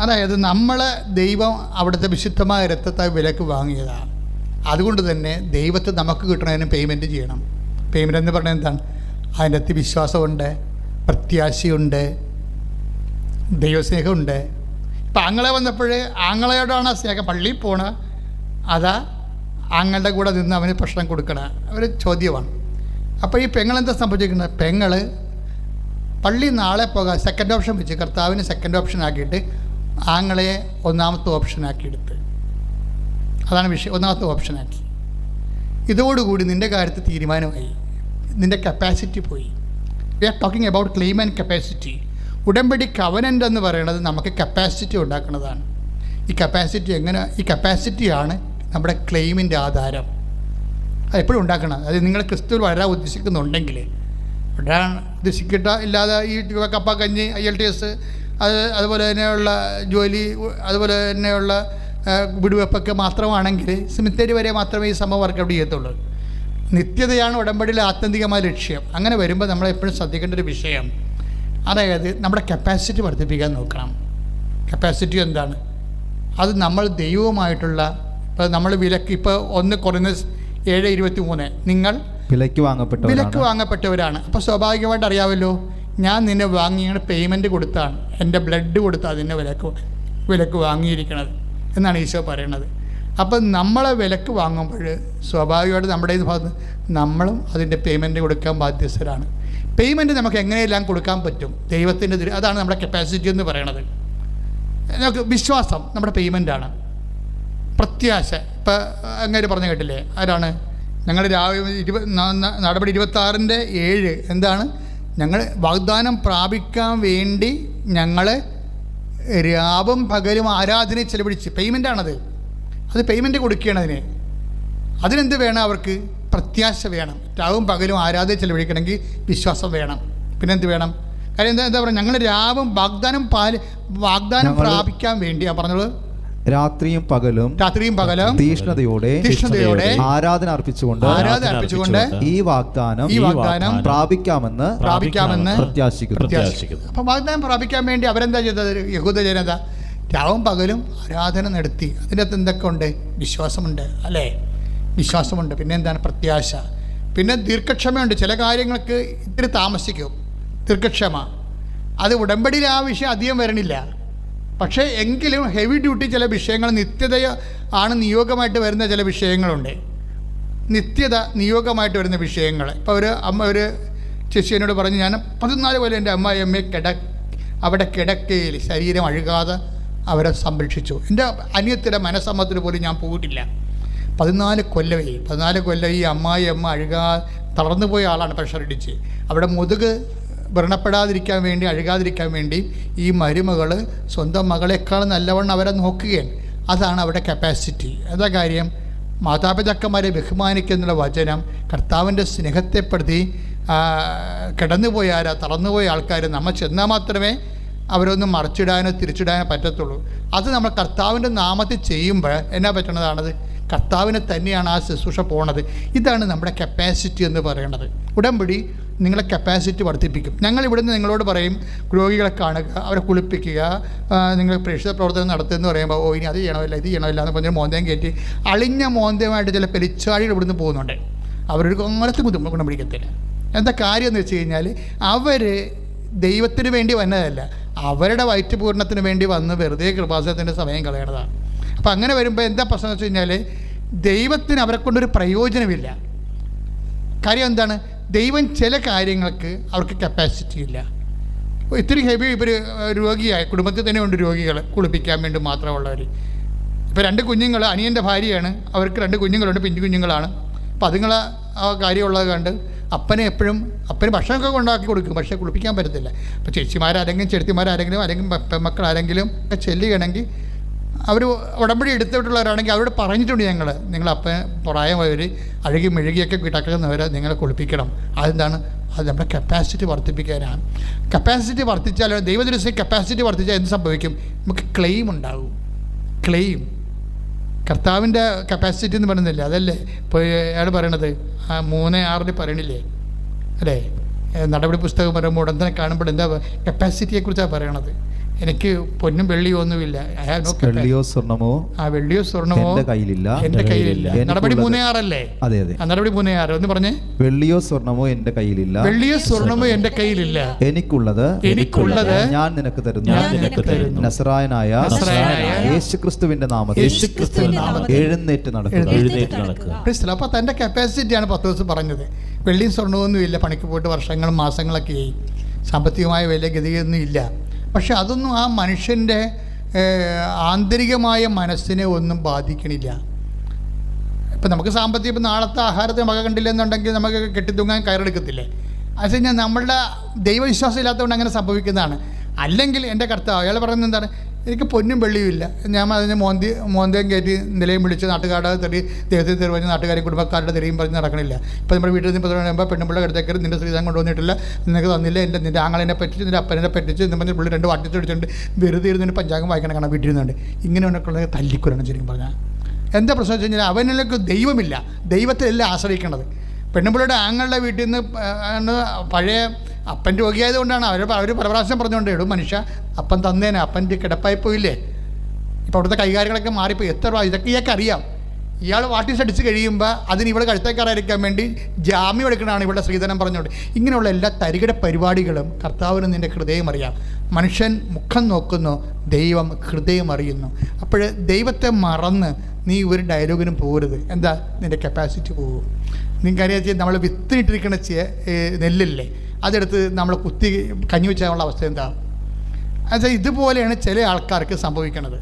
അതായത് നമ്മളെ ദൈവം അവിടുത്തെ വിശുദ്ധമായ രക്തത്താൽ വിലക്ക് വാങ്ങിയതാണ്. അതുകൊണ്ട് തന്നെ ദൈവത്തെ നമുക്ക് കിട്ടണതിന് പേയ്മെൻറ്റ് ചെയ്യണം. പേയ്മെൻറ്റ് എന്ന് പറഞ്ഞാൽ എന്താണ്? അതിൻ്റെ അകത്ത് വിശ്വാസമുണ്ട്, പ്രത്യാശയുണ്ട്, ദൈവസ്നേഹമുണ്ട്. ഇപ്പം ആങ്ങളെ വന്നപ്പോൾ ആങ്ങളയോടാണ് ആ സ്നേഹം. പള്ളിയിൽ പോണ അതാ ആങ്ങളുടെ കൂടെ നിന്ന് അവന് ഭക്ഷണം കൊടുക്കണ ഒരു ചോദ്യമാണ്. അപ്പോൾ ഈ പെങ്ങളെന്താ സംഭവിച്ചിരിക്കുന്നത്? പെങ്ങൾ പള്ളി നാളെ പോകാൻ സെക്കൻഡ് ഓപ്ഷൻ വെച്ച് കർത്താവിന് സെക്കൻഡ് ഓപ്ഷൻ ആക്കിയിട്ട് ആങ്ങളെ ഒന്നാമത്തെ ഓപ്ഷനാക്കി എടുത്ത്. അതാണ് വിഷയം, ഒന്നാമത്തെ ഓപ്ഷനാക്കി. ഇതോടുകൂടി നിൻ്റെ കാര്യത്തിൽ തീരുമാനമായി, നിൻ്റെ കപ്പാസിറ്റി പോയി. We are talking about claim and capacity. ഉടമ്പടി കവനൻ്റ് എന്ന് പറയുന്നത് നമുക്ക് കപ്പാസിറ്റി ഉണ്ടാക്കുന്നതാണ്. ഈ കപ്പാസിറ്റിയാണ് നമ്മുടെ ക്ലെയിമിൻ്റെ ആധാരം. അത് എപ്പോഴും ഉണ്ടാക്കണം. അത് നിങ്ങൾ ക്രിസ്തുവിൽ വളരാൻ ഉദ്ദേശിക്കുന്നുണ്ടെങ്കിൽ, വളരാൻ ഇല്ലാതെ ഈ കപ്പ കഞ്ഞി IELTS അതുപോലെ തന്നെയുള്ള ജോലി, അതുപോലെ തന്നെയുള്ള വിടുവെപ്പൊക്കെ മാത്രമാണെങ്കിൽ സെമിത്തേരി വരെ മാത്രമേ ഈ സംഭവം വർക്കൗട്ട് ചെയ്യത്തുള്ളൂ. നിത്യതയാണ് ഉടമ്പടിയിലെ ആത്യന്തികമായ ലക്ഷ്യം. അങ്ങനെ വരുമ്പോൾ നമ്മൾ എപ്പോഴും ശ്രദ്ധിക്കേണ്ട ഒരു വിഷയം, അതായത് നമ്മുടെ കപ്പാസിറ്റി വർദ്ധിപ്പിക്കാൻ നോക്കണം. കപ്പാസിറ്റി എന്താണ്? അത് നമ്മൾ ദൈവവുമായിട്ടുള്ള, ഇപ്പോൾ നമ്മൾ വിലക്ക്, ഇപ്പോൾ 1 നിങ്ങൾ വിലക്ക് വാങ്ങപ്പെട്ടവരാണ്. അപ്പോൾ സ്വാഭാവികമായിട്ട് അറിയാമല്ലോ, ഞാൻ നിന്നെ വാങ്ങിയാണ് പേയ്മെൻറ്റ് കൊടുത്താണ്, എൻ്റെ ബ്ലഡ് കൊടുത്താണ് നിന്നെ വിലക്ക് വാങ്ങിയിരിക്കണത് എന്നാണ് ഈശോ പറയണത്. അപ്പം നമ്മളെ വിലക്ക് വാങ്ങുമ്പോൾ സ്വാഭാവികമായിട്ട് നമ്മുടെ ഭാഗത്ത് നമ്മളും അതിൻ്റെ പേയ്മെൻറ്റ് കൊടുക്കാൻ ബാധ്യസ്ഥരാണ്. പേയ്മെൻറ്റ് നമുക്ക് എങ്ങനെയെല്ലാം കൊടുക്കാൻ പറ്റും? ദൈവത്തിൻ്റെ അതാണ് നമ്മുടെ കപ്പാസിറ്റി എന്ന് പറയണത്. നമുക്ക് വിശ്വാസം നമ്മുടെ പേയ്മെൻറ്റാണ്. പ്രത്യാശ, ഇപ്പം അങ്ങനെ പറഞ്ഞു കേട്ടില്ലേ, ആരാണ്? ഞങ്ങൾ നടപടി 26:7 എന്താണ്? ഞങ്ങൾ വാഗ്ദാനം പ്രാപിക്കാൻ വേണ്ടി ഞങ്ങൾ രാവും പകലും ആരാധനയെ ചെലവഴിച്ച്, പേയ്മെൻറ്റാണത്. അത് പേയ്മെൻറ്റ് കൊടുക്കുകയാണ് അതിനെന്ത് വേണം? അവർക്ക് പ്രത്യാശ വേണം. രാവും പകലും ആരാധന ചെലവഴിക്കണമെങ്കിൽ വിശ്വാസം വേണം. പിന്നെന്ത് വേണം? കാര്യം എന്താ പറയുക, ഞങ്ങൾ രാവും വാഗ്ദാനം പ്രാപിക്കാൻ വേണ്ടി പറഞ്ഞത്, രാത്രിയും പകലും തീഷ്ണതയോടെ ആരാധന അർപ്പിച്ചുകൊണ്ട് ഈ വാഗ്ദാനം പ്രാപിക്കാമെന്ന് പ്രത്യാശിക്കുന്നു. അപ്പം വാഗ്ദാനം പ്രാപിക്കാൻ വേണ്ടി അവരെന്താ ചെയ്തത്? യഹൂദ ജനത രാവും പകലും ആരാധന നടത്തി. അതിൻ്റെ അകത്ത് എന്തൊക്കെ ഉണ്ട്? വിശ്വാസമുണ്ട്, അല്ലേ? വിശ്വാസമുണ്ട്. പിന്നെ എന്താണ്? പ്രത്യാശ. പിന്നെ ദീർഘക്ഷമയുണ്ട്. ചില കാര്യങ്ങൾക്ക് ഇത്തിരി താമസിക്കും, ദീർഘക്ഷമ. അത് ഉടമ്പടിയിൽ ആ വിഷയം അധികം വരണില്ല. പക്ഷേ എങ്കിലും ഹെവി ഡ്യൂട്ടി ചില വിഷയങ്ങൾ, നിത്യത ആണ് നിയോഗമായിട്ട് വരുന്ന ചില വിഷയങ്ങളുണ്ട്. നിത്യത നിയോഗമായിട്ട് വരുന്ന വിഷയങ്ങൾ. ഇപ്പോൾ ഒരു ചേച്ചിയോട് പറഞ്ഞു, ഞാൻ 14 കൊല്ലം എൻ്റെ അമ്മായിയമ്മയെ അവിടെ കിടക്കയിൽ ശരീരം അഴുകാതെ അവരെ സംരക്ഷിച്ചു. എൻ്റെ അനിയത്തിൻ്റെ മനസ്സമ്മത്തിന് പോലും ഞാൻ പോയിട്ടില്ല. 14 കൊല്ലം ഈ അമ്മായിയമ്മ തളർന്നു പോയ ആളാണ്, പ്രഷർ ഇടിച്ച്. അവിടെ മുതുക് വ്രണപ്പെടാതിരിക്കാൻ വേണ്ടി, അഴുകാതിരിക്കാൻ വേണ്ടി ഈ മരുമകൾ സ്വന്തം മകളെക്കാൾ നല്ലവണ്ണം അവരെ നോക്കുകയാണ്. അതാണ് അവിടെ കപ്പാസിറ്റി. എന്താ കാര്യം? മാതാപിതാക്കന്മാരെ ബഹുമാനിക്കുന്നുള്ള വചനം, കർത്താവിൻ്റെ സ്നേഹത്തെപ്പെടുത്തി കിടന്നുപോയ തളർന്നുപോയ ആൾക്കാർ നമ്മൾ ചെന്നാൽ മാത്രമേ അവരൊന്നും മറച്ചിടാനോ തിരിച്ചിടാനോ പറ്റത്തുള്ളൂ. അത് നമ്മൾ കർത്താവിൻ്റെ നാമത്തിൽ ചെയ്യുമ്പോൾ എന്നാ പറ്റണതാണത്? കർത്താവിനെ തന്നെയാണ് ആ ശുശ്രൂഷ പോണത്. ഇതാണ് നമ്മുടെ കപ്പാസിറ്റി എന്ന് പറയുന്നത്. ഉടമ്പടി നിങ്ങളെ കപ്പാസിറ്റി വർദ്ധിപ്പിക്കും. ഞങ്ങൾ ഇവിടുന്ന് നിങ്ങളോട് പറയും, രോഗികളെ കാണുക, അവരെ കുളിപ്പിക്കുക, നിങ്ങൾ പ്രേക്ഷിത പ്രവർത്തനം നടത്തുമെന്ന് പറയുമ്പോൾ, ഓ ഇനി അത് ചെയ്യണമില്ല ഇത് ചെയ്യണമില്ല എന്ന് പറഞ്ഞാൽ മോന്തയും കയറ്റി അളിഞ്ഞ മോന്തയുമായിട്ട് ചില പെരിച്ചാഴികൾ ഇവിടുന്ന് പോകുന്നുണ്ട്. അവരൊരു കൊങ്ങലത്ത് ഗുണം പിടിക്കത്തില്ല. എന്താ കാര്യം എന്ന് വെച്ച് കഴിഞ്ഞാൽ, അവർ ദൈവത്തിന് വേണ്ടി വന്നതല്ല, അവരുടെ വയറ്റുപൂർണ്ണത്തിന് വേണ്ടി വന്ന് വെറുതെ കൃപാസനത്തിൻ്റെ സമയം കളയണതാണ്. അപ്പം അങ്ങനെ വരുമ്പോൾ എന്താ പ്രശ്നം എന്ന് വെച്ച് കഴിഞ്ഞാൽ, ദൈവത്തിന് അവരെ കൊണ്ടൊരു പ്രയോജനമില്ല. കാര്യം എന്താണ്? ദൈവം ചില കാര്യങ്ങൾക്ക് അവർക്ക് കപ്പാസിറ്റി ഇല്ല. ഇത്തിരി ഹെവി ഇവർ രോഗിയായി, കുടുംബത്തിൽ തന്നെ ഉണ്ട് രോഗികൾ, കുളിപ്പിക്കാൻ വേണ്ടി മാത്രമുള്ളവർ. ഇപ്പോൾ 2 കുഞ്ഞുങ്ങൾ, അനിയൻ്റെ ഭാര്യയാണ്, അവർക്ക് 2 കുഞ്ഞുങ്ങളുണ്ട്, പിഞ്ചു കുഞ്ഞുങ്ങളാണ്. അപ്പോൾ അതുങ്ങളെ ആ കാര്യമുള്ളത് കണ്ട് അപ്പന് ഭക്ഷണമൊക്കെ ഉണ്ടാക്കി കൊടുക്കും, പക്ഷേ കുളിപ്പിക്കാൻ പറ്റത്തില്ല. അപ്പോൾ ചേച്ചിമാരാരെങ്കിലും ചെറുത്തിമാരാരെങ്കിലും അല്ലെങ്കിൽ പെൺമക്കളാരെങ്കിലും ഒക്കെ ചെല്ലുകയാണെങ്കിൽ, അവർ ഉടമ്പടി എടുത്തിട്ടുള്ളവരാണെങ്കിൽ അവരോട് പറഞ്ഞിട്ടുണ്ട്, നിങ്ങളപ്പൻ പ്രായമായവർ അഴുകി മെഴുകിയൊക്കെ കിടക്കുന്നവരെ നിങ്ങളെ കുളിപ്പിക്കണം. അതെന്താണ്? അത് നമ്മുടെ കപ്പാസിറ്റി വർദ്ധിപ്പിക്കാനാണ്. കപ്പാസിറ്റി വർദ്ധിച്ചാൽ, ദൈവദൃശ്യ കപ്പാസിറ്റി വർദ്ധിച്ചാൽ എന്ത് സംഭവിക്കും? നമുക്ക് ക്ലെയിം ഉണ്ടാകും. ക്ലെയിം കർത്താവിൻ്റെ കപ്പാസിറ്റി എന്ന് പറയുന്നില്ല, അതല്ലേ ഇപ്പോൾ അയാൾ പറയണത് 3:6 പറയണില്ലേ, അല്ലേ? നടപടി പുസ്തകം പറയുമ്പോൾ ഉടൻ തന്നെ കാണുമ്പോൾ എന്താ കപ്പാസിറ്റിയെക്കുറിച്ചാണ് പറയണത്. എനിക്ക് പൊന്നും വെള്ളിയോ ഒന്നുമില്ല, വെള്ളിയോ സ്വർണമോ എൻ്റെ കയ്യിലില്ല. നടപടി 3:6 അല്ലേ? അതെ. നടപടി 3:6 ഒന്ന് പറഞ്ഞേ. വെള്ളിയോ സ്വർണമോ എൻ്റെ കയ്യിലില്ല, എനിക്കുള്ളത് ഞാൻ നിനക്ക് തരുന്നു. നസറായനായ യേശുക്രിസ്തുവിന്റെ നാമത്തിൽ എഴുന്നേറ്റ് നടക്കുക. അപ്പോൾ തൻ്റെ കപ്പാസിറ്റിയാണ് പത്രോസ് പറഞ്ഞത്. വെള്ളിയും സ്വർണമൊന്നും ഇല്ല, പണിക്ക് പോയിട്ട് വർഷങ്ങളും മാസങ്ങളൊക്കെ ആയി, സാമ്പത്തികമായ വലിയ ഗതിയൊന്നും ഇല്ല. പക്ഷെ അതൊന്നും ആ മനുഷ്യൻ്റെ ആന്തരികമായ മനസ്സിനെ ഒന്നും ബാധിക്കണില്ല. ഇപ്പം നമുക്ക് സാമ്പത്തികം, ഇപ്പം നാളത്തെ ആഹാരത്തെ നമുക്ക് കണ്ടില്ലെന്നുണ്ടെങ്കിൽ നമുക്ക് കെട്ടിത്തൂങ്ങാൻ കയറെടുക്കത്തില്ലേ? അത് കഴിഞ്ഞാൽ നമ്മളുടെ ദൈവവിശ്വാസം ഇല്ലാത്തതുകൊണ്ട് അങ്ങനെ സംഭവിക്കുന്നതാണ്. അല്ലെങ്കിൽ എൻ്റെ കർത്താവ് അയാൾ പറയുന്നത് എന്താണ്, എനിക്ക് പൊന്നും വെള്ളിയും ഇല്ല, ഞാൻ അതിന് മോന്തയും കയറ്റി നിലയും വിളിച്ച് നാട്ടുകാരുടെ തെറി, ദൈവത്തിന് തെറി പറഞ്ഞ് നാട്ടുകാരെയും കുടുംബക്കാരുടെ തെറിയും പറഞ്ഞ് നടക്കണില്ല. ഇപ്പോൾ നമ്മുടെ വീട്ടിൽ നിന്ന് 10 മണിയാകുമ്പോൾ പെണ്ണുമ്പിള്ള അടുത്തേക്ക് നിൻ്റെ ശ്രീധം കൊണ്ടുവന്നിട്ടില്ല, നിനക്ക് തന്നില്ല, നിൻ്റെ ആങ്ങളെന്നെ പറ്റിച്ച്, നിൻ്റെ അപ്പനെ പറ്റിച്ച് എന്ന് പറഞ്ഞ് പുള്ളി 2 വാട്ടിച്ച് അടിച്ചുകൊണ്ട് വെറുതെ ഇരുന്നിട്ട് പഞ്ചാംഗം വായിക്കണം കാണാൻ വീട്ടിരുന്നുണ്ട്. ഇങ്ങനെയൊക്കെ തല്ലിക്കുരണം ശരിക്കും പറഞ്ഞാൽ. എന്താ പ്രശ്നം വെച്ച് കഴിഞ്ഞാൽ അവനിലേക്ക് ദൈവമില്ല, ദൈവത്തിലല്ല ആശ്രയിക്കണത്. പെണ്ണുമ്പിള്ളയുടെ ആങ്ങളുടെ വീട്ടിൽ നിന്ന് പഴയ അപ്പൻ രോഗിയായത് കൊണ്ടാണ് അവർ പല പ്രാവശ്യം പറഞ്ഞുകൊണ്ട് ഇടും, മനുഷ്യ അപ്പൻ തന്നേനെ, അപ്പൻ്റെ കിടപ്പായി പോയില്ലേ, ഇപ്പോൾ അവിടുത്തെ കൈകാര്യങ്ങളൊക്കെ മാറിപ്പോയി, എത്ര രൂപ ഇതൊക്കെ ഇയാൾക്ക് അറിയാം. ഇയാൾ വാട്ടീസ് അടിച്ച് കഴിയുമ്പോൾ അതിന് ഇവിടെ കഴുത്തേക്കാറായിരിക്കാൻ വേണ്ടി ജാമ്യം എടുക്കണതാണ് ഇവിടെ ശ്രീധരൻ പറഞ്ഞുകൊണ്ട്. ഇങ്ങനെയുള്ള എല്ലാ തരികിട പരിപാടികളും കർത്താവിന് നിൻ്റെ ഹൃദയം അറിയാം. മനുഷ്യൻ മുഖം നോക്കുന്നു, ദൈവം ഹൃദയം അറിയുന്നു. അപ്പോൾ ദൈവത്തെ മറന്ന് നീ ഒരു ഡയലോഗിനും പോകരുത്. എന്താ, നിൻ്റെ കപ്പാസിറ്റി പോകും. നിങ്ങൾക്കറിയാം, നമ്മൾ വിത്തിനിട്ടിരിക്കുന്ന നെല്ലില്ലേ, അതെടുത്ത് നമ്മൾ കുത്തി കഞ്ഞി വെച്ചാലുള്ള അവസ്ഥ എന്താ? അത് ഇതുപോലെയാണ് ചില ആൾക്കാർക്ക് സംഭവിക്കുന്നത്.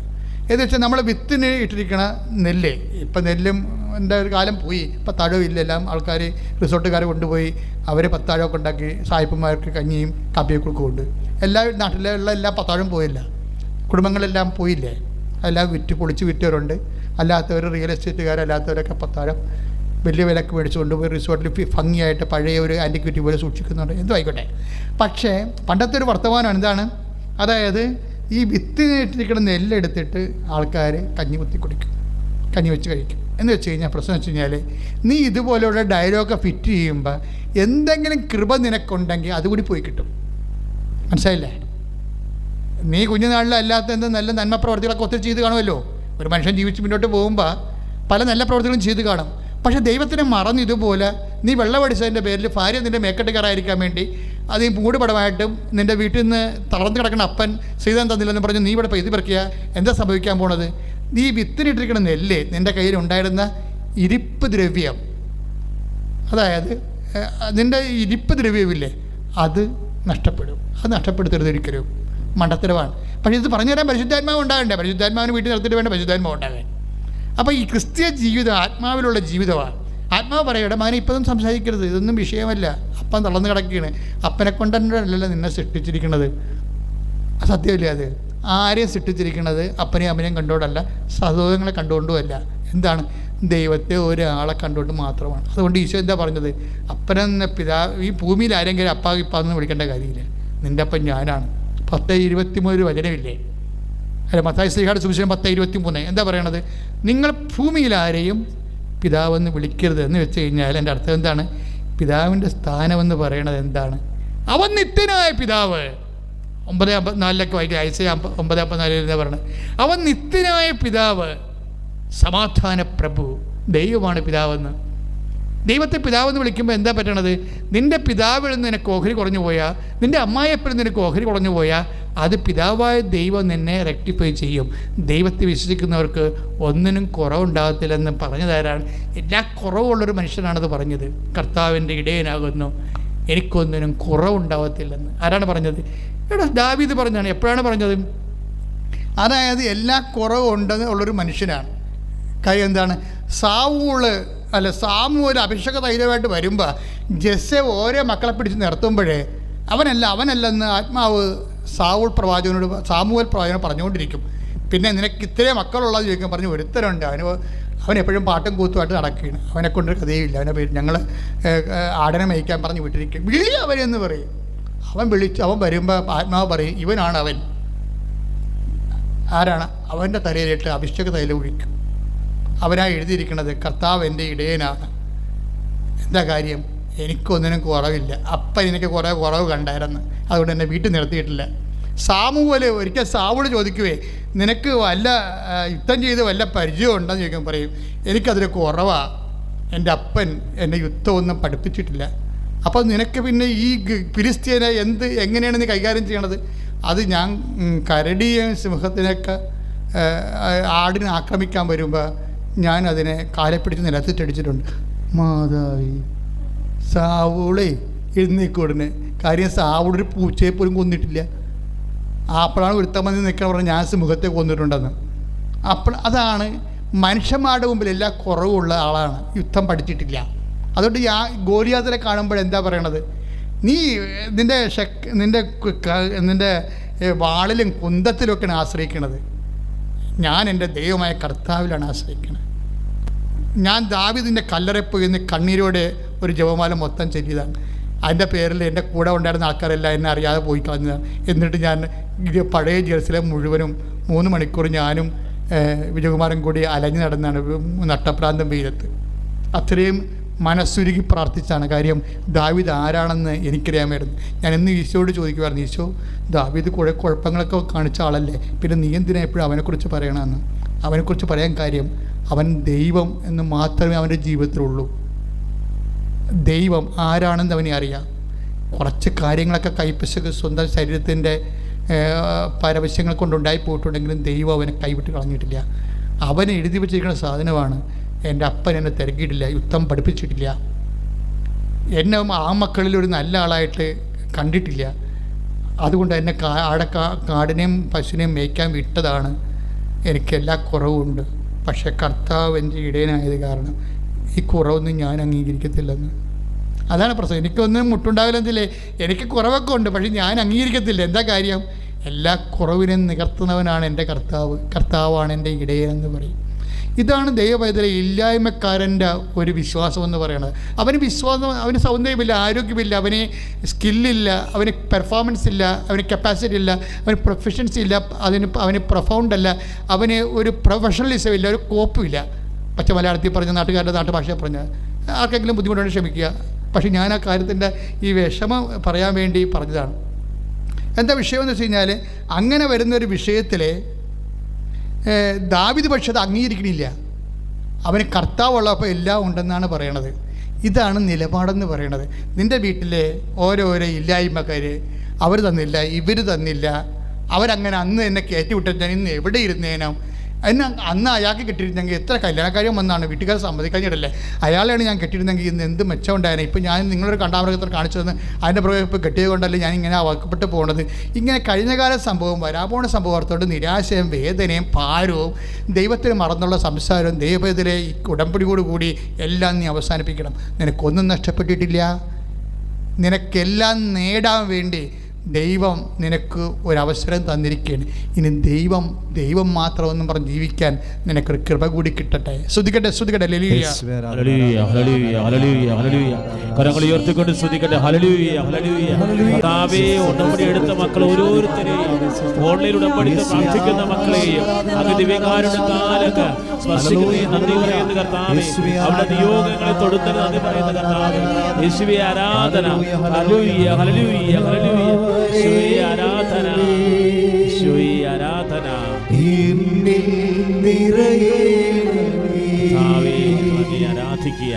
ഏതെന്ന് വെച്ചാൽ നമ്മൾ വിത്തിന് ഇട്ടിരിക്കണ നെല്ല്, ഇപ്പം നെല്ലും എൻ്റെ ഒരു കാലം പോയി, ഇപ്പം തഴവില്ല, എല്ലാം ആൾക്കാർ റിസോർട്ടുകാർ കൊണ്ടുപോയി അവർ പത്താഴമൊക്കെ ഉണ്ടാക്കി സായിപ്പന്മാർക്ക് കഞ്ഞിയും കാപ്പിയൊക്കെ കൊടുക്കുന്നുണ്ട്. എല്ലാ നാട്ടിലുള്ള എല്ലാ പത്താഴം പോയില്ല, കുടുംബങ്ങളെല്ലാം പോയില്ലേ, എല്ലാം പൊളിച്ച് വിറ്റവരുണ്ട്. അല്ലാത്തവർ റിയൽ എസ്റ്റേറ്റുകാരല്ലാത്തവരൊക്കെ പത്താഴം വലിയ വിലക്ക് മേടിച്ച് കൊണ്ടുപോയി റിസോർട്ടിൽ ഭംഗിയായിട്ട് പഴയ ഒരു ആൻറ്റിക്വിറ്റി പോലെ സൂക്ഷിക്കുന്നുണ്ട്. എന്തും ആയിക്കോട്ടെ. പക്ഷേ പണ്ടത്തെ ഒരു വർത്തമാനമാണ് എന്താണ്, അതായത് ഈ വിത്തിനിട്ടിരിക്കുന്ന നെല്ലെടുത്തിട്ട് ആൾക്കാർ കഞ്ഞി കുത്തി കുടിക്കും, കഞ്ഞി വെച്ച് കഴിക്കും. എന്ന് വെച്ച് കഴിഞ്ഞാൽ പ്രശ്നം വെച്ച് കഴിഞ്ഞാൽ, നീ ഇതുപോലെയുള്ള ഡയലോഗൊക്കെ ഫിറ്റ് ചെയ്യുമ്പോൾ എന്തെങ്കിലും കൃപ നിനക്കുണ്ടെങ്കിൽ അതുകൂടി പോയി കിട്ടും. മനസ്സിലായില്ലേ? നീ കുഞ്ഞുനാളിൽ അല്ലാത്ത എന്ത് നല്ല നന്മ പ്രവർത്തികളൊക്കെ ഒത്തിരി ചെയ്ത് കാണുമല്ലോ. ഒരു മനുഷ്യൻ ജീവിച്ച് മുന്നോട്ട് പോകുമ്പോൾ പല നല്ല പ്രവർത്തികളും ചെയ്ത് കാണും. പക്ഷേ ദൈവത്തിനെ മറന്ന് ഇതുപോലെ നീ വെള്ളമടിച്ചതിൻ്റെ പേരിൽ ഭാര്യ നിൻ്റെ മേക്കെട്ട് കയറാതിരിക്കാൻ വേണ്ടി അത് മൂടുപടമായിട്ടും നിൻ്റെ വീട്ടിൽ നിന്ന് തളർന്നു കിടക്കുന്ന അപ്പൻ ശ്രീധരൻ തന്നില്ലെന്ന് പറഞ്ഞ് നീ ഇവിടെ പെയ്ത് പറിക്കുക. എന്താ സംഭവിക്കാൻ പോണത്? നീ വിത്തിനിട്ടിരിക്കുന്ന നെല്ല്, നിൻ്റെ കയ്യിൽ ഉണ്ടായിരുന്ന ഇരിപ്പ് ദ്രവ്യം, അതായത് നിൻ്റെ ഇരിപ്പ് ദ്രവ്യമില്ലേ, അത് നഷ്ടപ്പെടും. അത് നഷ്ടപ്പെടുത്തരുത് ഒരിക്കലും, മണ്ടത്തരവാണ്. പക്ഷേ ഇത് പറഞ്ഞു തരാൻ പരിശുദ്ധാത്മാവ് ഉണ്ടാകണ്ടേ? പരിശുദ്ധാത്മാവിന് വീട്ടിൽ നിർത്തിയിട്ട് വേണ്ട പരിശുദ്ധാത്മാവ് ഉണ്ടാകാൻ. അപ്പോൾ ഈ ക്രിസ്തീയ ജീവിതം ആത്മാവിലുള്ള ജീവിതമാണ്. ആത്മാവ് പറയട്ടെ, മകനെ ഇപ്പോഴും സംസാരിക്കരുത്, ഇതൊന്നും വിഷയമല്ല, അപ്പൻ തളർന്ന് കിടക്കുകയാണ്, അപ്പനെ കൊണ്ടല്ലല്ലോ നിന്നെ സൃഷ്ടിച്ചിരിക്കുന്നത്. സത്യമല്ലേ? അത് ആരെയും സൃഷ്ടിച്ചിരിക്കുന്നത് അപ്പനെയും അമ്മനെയും കണ്ടുകൊണ്ടല്ല, സഹോദരങ്ങളെ കണ്ടുകൊണ്ടുമല്ല. എന്താണ്? ദൈവത്തെ ഒരാളെ കണ്ടുകൊണ്ട് മാത്രമാണ്. അതുകൊണ്ട് ഈശോ എന്താ പറഞ്ഞത്? അപ്പനെന്ന പിതാവ്, ഈ ഭൂമിയിൽ ആരെങ്കിലും അപ്പാ ഇപ്പാന്ന് വിളിക്കേണ്ട കാര്യമില്ല, നിൻ്റെ അപ്പൻ ഞാനാണ്. 10:23 വചനമില്ലേ? അല്ല, മത്തായി ശ്രീഹാട് സുവിശേഷം 10:23 എന്താ പറയണത്? നിങ്ങൾ ഭൂമിയിൽ ആരെയും പിതാവെന്ന് വിളിക്കരുത് എന്ന് വെച്ച് കഴിഞ്ഞാൽ എൻ്റെ അർത്ഥം എന്താണ്? പിതാവിൻ്റെ സ്ഥാനമെന്ന് പറയണത് എന്താണ്? അവൻ നിത്യനായ പിതാവ്. 9:54 വായിക്കുക, ഐസയ 9:54 എന്താ പറയണത്? അവൻ നിത്യനായ പിതാവ്, സമാധാന പ്രഭു, ദൈവമാണ് പിതാവെന്ന്. ദൈവത്തെ പിതാവെന്ന് വിളിക്കുമ്പോൾ എന്താ പറ്റണത്? നിൻ്റെ പിതാവിൽ നിന്ന് നിനക്ക് ഓഹരി കുറഞ്ഞു പോയാൽ, നിൻ്റെ അമ്മായിയപ്പനിൽ നിനക്ക് ഓഹരി കുറഞ്ഞു പോയാൽ, അത് പിതാവായ ദൈവം നിന്നെ റെക്ടിഫൈ ചെയ്യും. ദൈവത്തെ വിശ്വസിക്കുന്നവർക്ക് ഒന്നിനും കുറവുണ്ടാകത്തില്ലെന്ന് പറഞ്ഞു തരാൻ എല്ലാ കുറവുള്ളൊരു മനുഷ്യനാണത് പറഞ്ഞത്. കർത്താവിൻ്റെ ഇടയനാകുന്നു, എനിക്കൊന്നിനും കുറവുണ്ടാകത്തില്ലെന്ന് ആരാണ് പറഞ്ഞത്? ഇവിടെ ദാവീദ് പറഞ്ഞാണ്. എപ്പോഴാണ് പറഞ്ഞത്? അതായത് എല്ലാ കുറവും ഉണ്ടെന്ന് ഉള്ളൊരു മനുഷ്യനാണ്. കാര്യം എന്താണ്? സാമൂഹ്യ അഭിഷേക തൈലമായിട്ട് വരുമ്പോൾ ജെസ്സെ ഓരോ മക്കളെ പിടിച്ച് നിർത്തുമ്പോഴേ അവനല്ലെന്ന് ആത്മാവ് സാമൂഹൽ പ്രവാചകനോട് പറഞ്ഞുകൊണ്ടിരിക്കും. പിന്നെ നിനക്ക് ഇത്രയും മക്കളുള്ളത് ചോദിക്കാൻ പറഞ്ഞു ഒരുത്തരുണ്ട്, അവൻ എപ്പോഴും പാട്ടും കൂത്തുമായിട്ട് നടക്കുകയാണ്, അവനെ കൊണ്ടൊരു കഥയുമില്ല, അവനെ പേര് ഞങ്ങൾ ആടനെ മേയ്ക്കാൻ പറഞ്ഞ് വിട്ടിരിക്കും. വിളി അവനെന്ന് പറയും. അവൻ വരുമ്പോൾ ആത്മാവ് പറയും, ഇവനാണ് അവൻ. ആരാണ്? അവൻ്റെ തലയിലിട്ട് അഭിഷേക തൈലം ഒഴിക്കും. അവനാ എഴുതിയിരിക്കുന്നത് കർത്താവ് എൻ്റെ ഇടയനാണ്. എന്താ കാര്യം? എനിക്കൊന്നിനും കുറവില്ല. അപ്പം എനിക്ക് കുറേ കുറവ് കണ്ടായിരുന്നു, അതുകൊണ്ട് എന്നെ വീട്ടിൽ നിർത്തിയിട്ടില്ല. ഒരിക്കൽ സാവൂൾ ചോദിക്കുവേ, നിനക്ക് വല്ല യുദ്ധം ചെയ്ത് വല്ല പരിചയം ഉണ്ടെന്ന് ചോദിക്കാൻ പറയും, എനിക്കതിൽ കുറവാണ്, എൻ്റെ അപ്പൻ എന്നെ യുദ്ധമൊന്നും പഠിപ്പിച്ചിട്ടില്ല. അപ്പോൾ നിനക്ക് പിന്നെ ഈ ഫിലിസ്തീനെ എങ്ങനെയാണ് നീ കൈകാര്യം ചെയ്യണത്? അത് ഞാൻ കരടിയെയും സിംഹത്തിനൊക്കെ ആടിനെ ആക്രമിക്കാൻ വരുമ്പോൾ ഞാൻ അതിനെ കാലെ പിടിച്ച് നിലത്തിട്ടടിച്ചിട്ടുണ്ട്. മാതാവി, സാവൂളെ എഴുന്നേക്കോടിനെ. കാര്യം സാവൂളൊരു പൂച്ചയെ പോലും കൊന്നിട്ടില്ല. അപ്പോഴാണ് ഒരുത്തം വന്ന് നിൽക്കാൻ പറഞ്ഞാൽ ഞാൻ മുഖത്തെ കൊന്നിട്ടുണ്ടെന്ന്. അപ്പോൾ അതാണ് മനുഷ്യന്മാരുടെ മുമ്പിൽ എല്ലാ കുറവുള്ള ആളാണ്, യുദ്ധം പഠിച്ചിട്ടില്ല. അതുകൊണ്ട് ഗോലിയാത്തിനെ കാണുമ്പോൾ എന്താ പറയണത്, നീ നിൻ്റെ വാളിലും കുന്തത്തിലൊക്കെയാണ് ആശ്രയിക്കണത്, ഞാൻ എൻ്റെ ദൈവമായ കർത്താവിലാണ് ആശ്രയിക്കുന്നത്. ഞാൻ ദാവീദിൻ്റെ കല്ലറയിൽ നിന്ന് കണ്ണീരോടെ ഒരു ജപമാല മൊത്തം ചൊല്ലിയതാണ്. അതിൻ്റെ പേരിൽ എൻ്റെ കൂടെ ഉണ്ടായിരുന്ന ആൾക്കാരെല്ലാം എന്നെ അറിയാതെ പോയി കളഞ്ഞതാണ്. എന്നിട്ട് ഞാൻ പഴയ ജെറുസലേം മുഴുവനും 3 മണിക്കൂർ ഞാനും വിജയകുമാരൻ കൂടി അലഞ്ഞു നടന്നാണ് നട്ടപ്രാന്തം വെയിലത്ത്. അത്രയും മനസ്സുരുകി പ്രാർത്ഥിച്ചാണ്. കാര്യം ദാവീദ് ആരാണെന്ന് എനിക്കറിയാമായിരുന്നു. ഞാൻ ഇന്ന് ഈശോയോട് ചോദിക്കുമായിരുന്നു, ഈശോ ദാവീദ് കുറേ കുഴപ്പങ്ങളൊക്കെ കാണിച്ച ആളല്ലേ, പിന്നെ നീ എന്തിനാ എപ്പോഴും അവനെക്കുറിച്ച് പറയണമെന്ന്. അവനെക്കുറിച്ച് പറയാൻ കാര്യം അവൻ ദൈവം എന്ന് മാത്രമേ അവൻ്റെ ജീവിതത്തിലുള്ളൂ. ദൈവം ആരാണെന്ന് അവനെ അറിയാം. കുറച്ച് കാര്യങ്ങളൊക്കെ കൈപ്പിശക്ക് സ്വന്തം ശരീരത്തിൻ്റെ പരവശ്യങ്ങൾ കൊണ്ടുണ്ടായി പോയിട്ടുണ്ടെങ്കിലും ദൈവം അവനെ കൈവിട്ട് കളഞ്ഞിട്ടില്ല. അവനെ എഴുതി വെച്ചിരിക്കുന്ന സാധനമാണ്. എൻ്റെ അപ്പൻ എന്നെ തിരക്കിയിട്ടില്ല, യുദ്ധം പഠിപ്പിച്ചിട്ടില്ല, എന്നെ ആ മക്കളിൽ ഒരു നല്ല ആളായിട്ട് കണ്ടിട്ടില്ല. അതുകൊണ്ട് എന്നെ കാടിനെയും പശുവിനെയും മേയ്ക്കാൻ വിട്ടതാണ്. എനിക്കെല്ലാ കുറവുമുണ്ട്, പക്ഷേ കർത്താവ് എൻ്റെ ഇടയനായത് കാരണം ഈ കുറവൊന്നും ഞാൻ അംഗീകരിക്കത്തില്ലെന്ന്. അതാണ് പ്രശ്നം. എനിക്കൊന്നും മുട്ടുണ്ടാവില്ലെന്നില്ലേ, എനിക്ക് കുറവൊക്കെ ഉണ്ട്, പക്ഷേ ഞാൻ അംഗീകരിക്കത്തില്ല. എന്താ കാര്യം? എല്ലാ കുറവിനെയും നികർത്തുന്നവനാണ് എൻ്റെ കർത്താവ്. കർത്താവാണ് എൻ്റെ ഇടയനെന്ന് പറയും. ഇതാണ് ദൈവപൈതലെ ഇല്ലായ്മക്കാരൻ്റെ ഒരു വിശ്വാസം എന്ന് പറയുന്നത്. അവന് വിശ്വാസം, അവന് സൗന്ദര്യമില്ല, ആരോഗ്യമില്ല, അവന് സ്കില്ലില്ല, അവന് പെർഫോമൻസ് ഇല്ല, അവന് കപ്പാസിറ്റി ഇല്ല, അവന് പ്രൊഫഷൻസി ഇല്ല, അവന് പ്രൊഫൗണ്ട് അല്ല, അവന് ഒരു പ്രൊഫഷണലിസം ഇല്ല, ഒരു കോപ്പുമില്ല. പച്ച മലയാളത്തിൽ പറഞ്ഞ നാട്ടുകാരുടെ നാട്ടുഭാഷയെ പറഞ്ഞ ആർക്കെങ്കിലും ബുദ്ധിമുട്ടുണ്ടെങ്കിൽ ക്ഷമിക്കുക. പക്ഷേ ഞാൻ ആ കാര്യത്തിൻ്റെ ഈ വിഷമം പറയാൻ വേണ്ടി പറഞ്ഞതാണ്. എന്താ വിഷയമെന്ന് വെച്ച് കഴിഞ്ഞാൽ, അങ്ങനെ വരുന്നൊരു വിഷയത്തിൽ ദാവീദ് പക്ഷേ അത് അംഗീകരിക്കണില്ല. അവന് കർത്താവുള്ളപ്പോൾ എല്ലാം ഉണ്ടെന്നാണ് പറയണത്. ഇതാണ് നിലപാടെന്ന് പറയണത്. നിൻ്റെ വീട്ടിലെ ഓരോരോ ഇല്ലായ്മക്കാർ, അവർ തന്നില്ല, ഇവർ തന്നില്ല, അവരങ്ങനെ അന്ന് എന്നെ കയറ്റി വിട്ടാൽ ഇന്ന് എവിടെ ഇരുന്നേനോ, എന്നെ അന്ന് അയാൾക്ക് കെട്ടിയിരുന്നെങ്കിൽ എത്ര കല്യാണക്കാര്യം വന്നാണ് വീട്ടുകാർ സമ്മതിക്കഴിഞ്ഞിട്ടല്ലേ. അയാളെയാണ് ഞാൻ കെട്ടിയിരുന്നെങ്കിൽ ഇന്ന് എന്ത് മെച്ചം ഉണ്ടായിരുന്നു. ഇപ്പോൾ ഞാൻ നിങ്ങളൊരു കണ്ടാമൃഗത്തിൽ കാണിച്ചു തന്ന് അതിൻ്റെ പുറകെ ഇപ്പോൾ കെട്ടിയത് കൊണ്ടല്ലേ ഞാൻ ഇങ്ങനെ വാക്കപ്പെട്ട് പോകുന്നത്. ഇങ്ങനെ കഴിഞ്ഞകാല സംഭവം, വരാപോണ സംഭവം ഓർത്തോണ്ട് നിരാശയും വേദനയും ഭാരവും ദൈവത്തിന് മറന്നുള്ള സംസാരവും ദൈവത്തിലെ ഈ ഉടമ്പടിയോടുകൂടി എല്ലാം നീ അവസാനിപ്പിക്കണം. നിനക്കൊന്നും നഷ്ടപ്പെട്ടിട്ടില്ല. നിനക്കെല്ലാം നേടാൻ വേണ്ടി ദൈവം നിനക്ക് ഒരവസരം തന്നിരിക്കുകയാണ്. ഇനി ദൈവം മാത്രമെന്നും പറഞ്ഞ് ജീവിക്കാൻ നിനക്കൊരു കൃപ കൂടി കിട്ടട്ടെ. സ്തുതിക്കട്ടെ. Hallelujah, hallelujah, hallelujah, hallelujah. കരങ്ങൾ ഉയർത്തിക്കൊണ്ട് സ്തുതിക്കട്ടെ. Hallelujah, hallelujah. കർത്താവേ, ഉടമ്പടി എടുത്ത മക്കൾ ഓരോരുത്തരെയും, ഓൺലൈൻ ഉടമ്പടി പ്രാർത്ഥിക്കുന്ന മക്കളെയും അങ്ങ് ദിവ്യകാരുണ്യത്താലൊക്കെ സ്പർശിക്കുകയും നന്ദി പറയുന്ന കർത്താവേ, അവരുടെ നിയോഗങ്ങളെ തൊടുത്തൽ നന്ദി പറയുന്ന കർത്താവേ, യേശുവേ ആരാധന. Hallelujah, hallelujah, hallelujah. യേശുവേ ആരാധന, യേശുവേ ആരാധന. കർത്താവേ, അങ്ങേ ആരാധിക്കുക.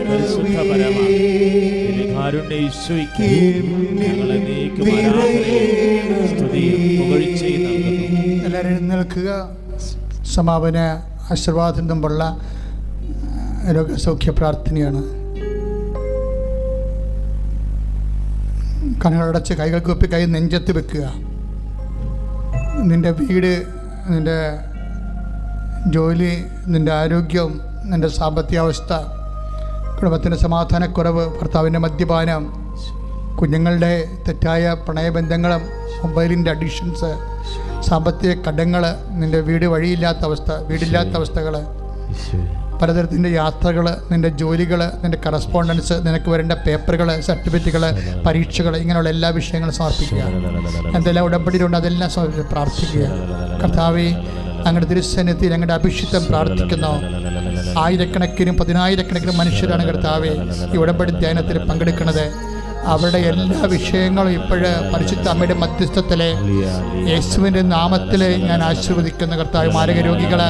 പരിശുദ്ധ പരമ കാരുണ്യ ഈശോയ്ക്ക് ഞങ്ങൾ എന്നേക്കും ആരാധനയും സ്തുതിയും പുകഴ്ചയും നൽകുന്നു. എല്ലാവരും എഴുന്നേൽക്കുക. സമാപന ആശീർവാദത്തിന് മുമ്പുള്ള രോഗസൗഖ്യ പ്രാർത്ഥനയാണ്. കണ്ണുകളടച്ച് കൈകൾ കൂപ്പി കൈ നെഞ്ചത്ത് വെക്കുക. നിൻ്റെ വീട്, നിൻ്റെ ജോലി, നിൻ്റെ ആരോഗ്യം, നിൻ്റെ സാമ്പത്തികാവസ്ഥ, കുടുംബത്തിൻ്റെ സമാധാനക്കുറവ്, ഭർത്താവിൻ്റെ മദ്യപാനം, കുഞ്ഞുങ്ങളുടെ തെറ്റായ പ്രണയബന്ധങ്ങളും, മൊബൈലിൻ്റെ അഡിക്ഷൻസ്, സാമ്പത്തിക കടങ്ങൾ, നിൻ്റെ വീട് വഴിയില്ലാത്ത അവസ്ഥ, വീടില്ലാത്ത അവസ്ഥകൾ, പലതരത്തിൻ്റെ യാത്രകൾ, നിൻ്റെ ജോലികൾ, നിൻ്റെ കറസ്പോണ്ടൻസ്, നിനക്ക് വരേണ്ട പേപ്പറുകൾ, സർട്ടിഫിക്കറ്റുകൾ, പരീക്ഷകൾ, ഇങ്ങനെയുള്ള എല്ലാ വിഷയങ്ങളും സമർപ്പിക്കുക. എന്തെല്ലാം ഉടമ്പടിയിലുണ്ട് അതെല്ലാം സമർപ്പിച്ച് പ്രാർത്ഥിക്കുക. കർത്താവേ, അങ്ങയുടെ തിരുസന്നിധിയിൽ അങ്ങയുടെ അഭിഷിക്തം പ്രാർത്ഥിക്കുന്നു. ആയിരക്കണക്കിനും 10,000-കണക്കിന് മനുഷ്യരാണ് കർത്താവേ ഈ ഉടമ്പടി ധ്യാനത്തിൽ പങ്കെടുക്കുന്നത്. അവരുടെ എല്ലാ വിഷയങ്ങളും ഇപ്പോഴ് പരിശുദ്ധ അമ്മയുടെ മധ്യസ്ഥത്തിലെ യേശുവിൻ്റെ നാമത്തിൽ ഞാൻ ആശീർവദിക്കുന്ന കർത്താവ്. മാരക രോഗികൾ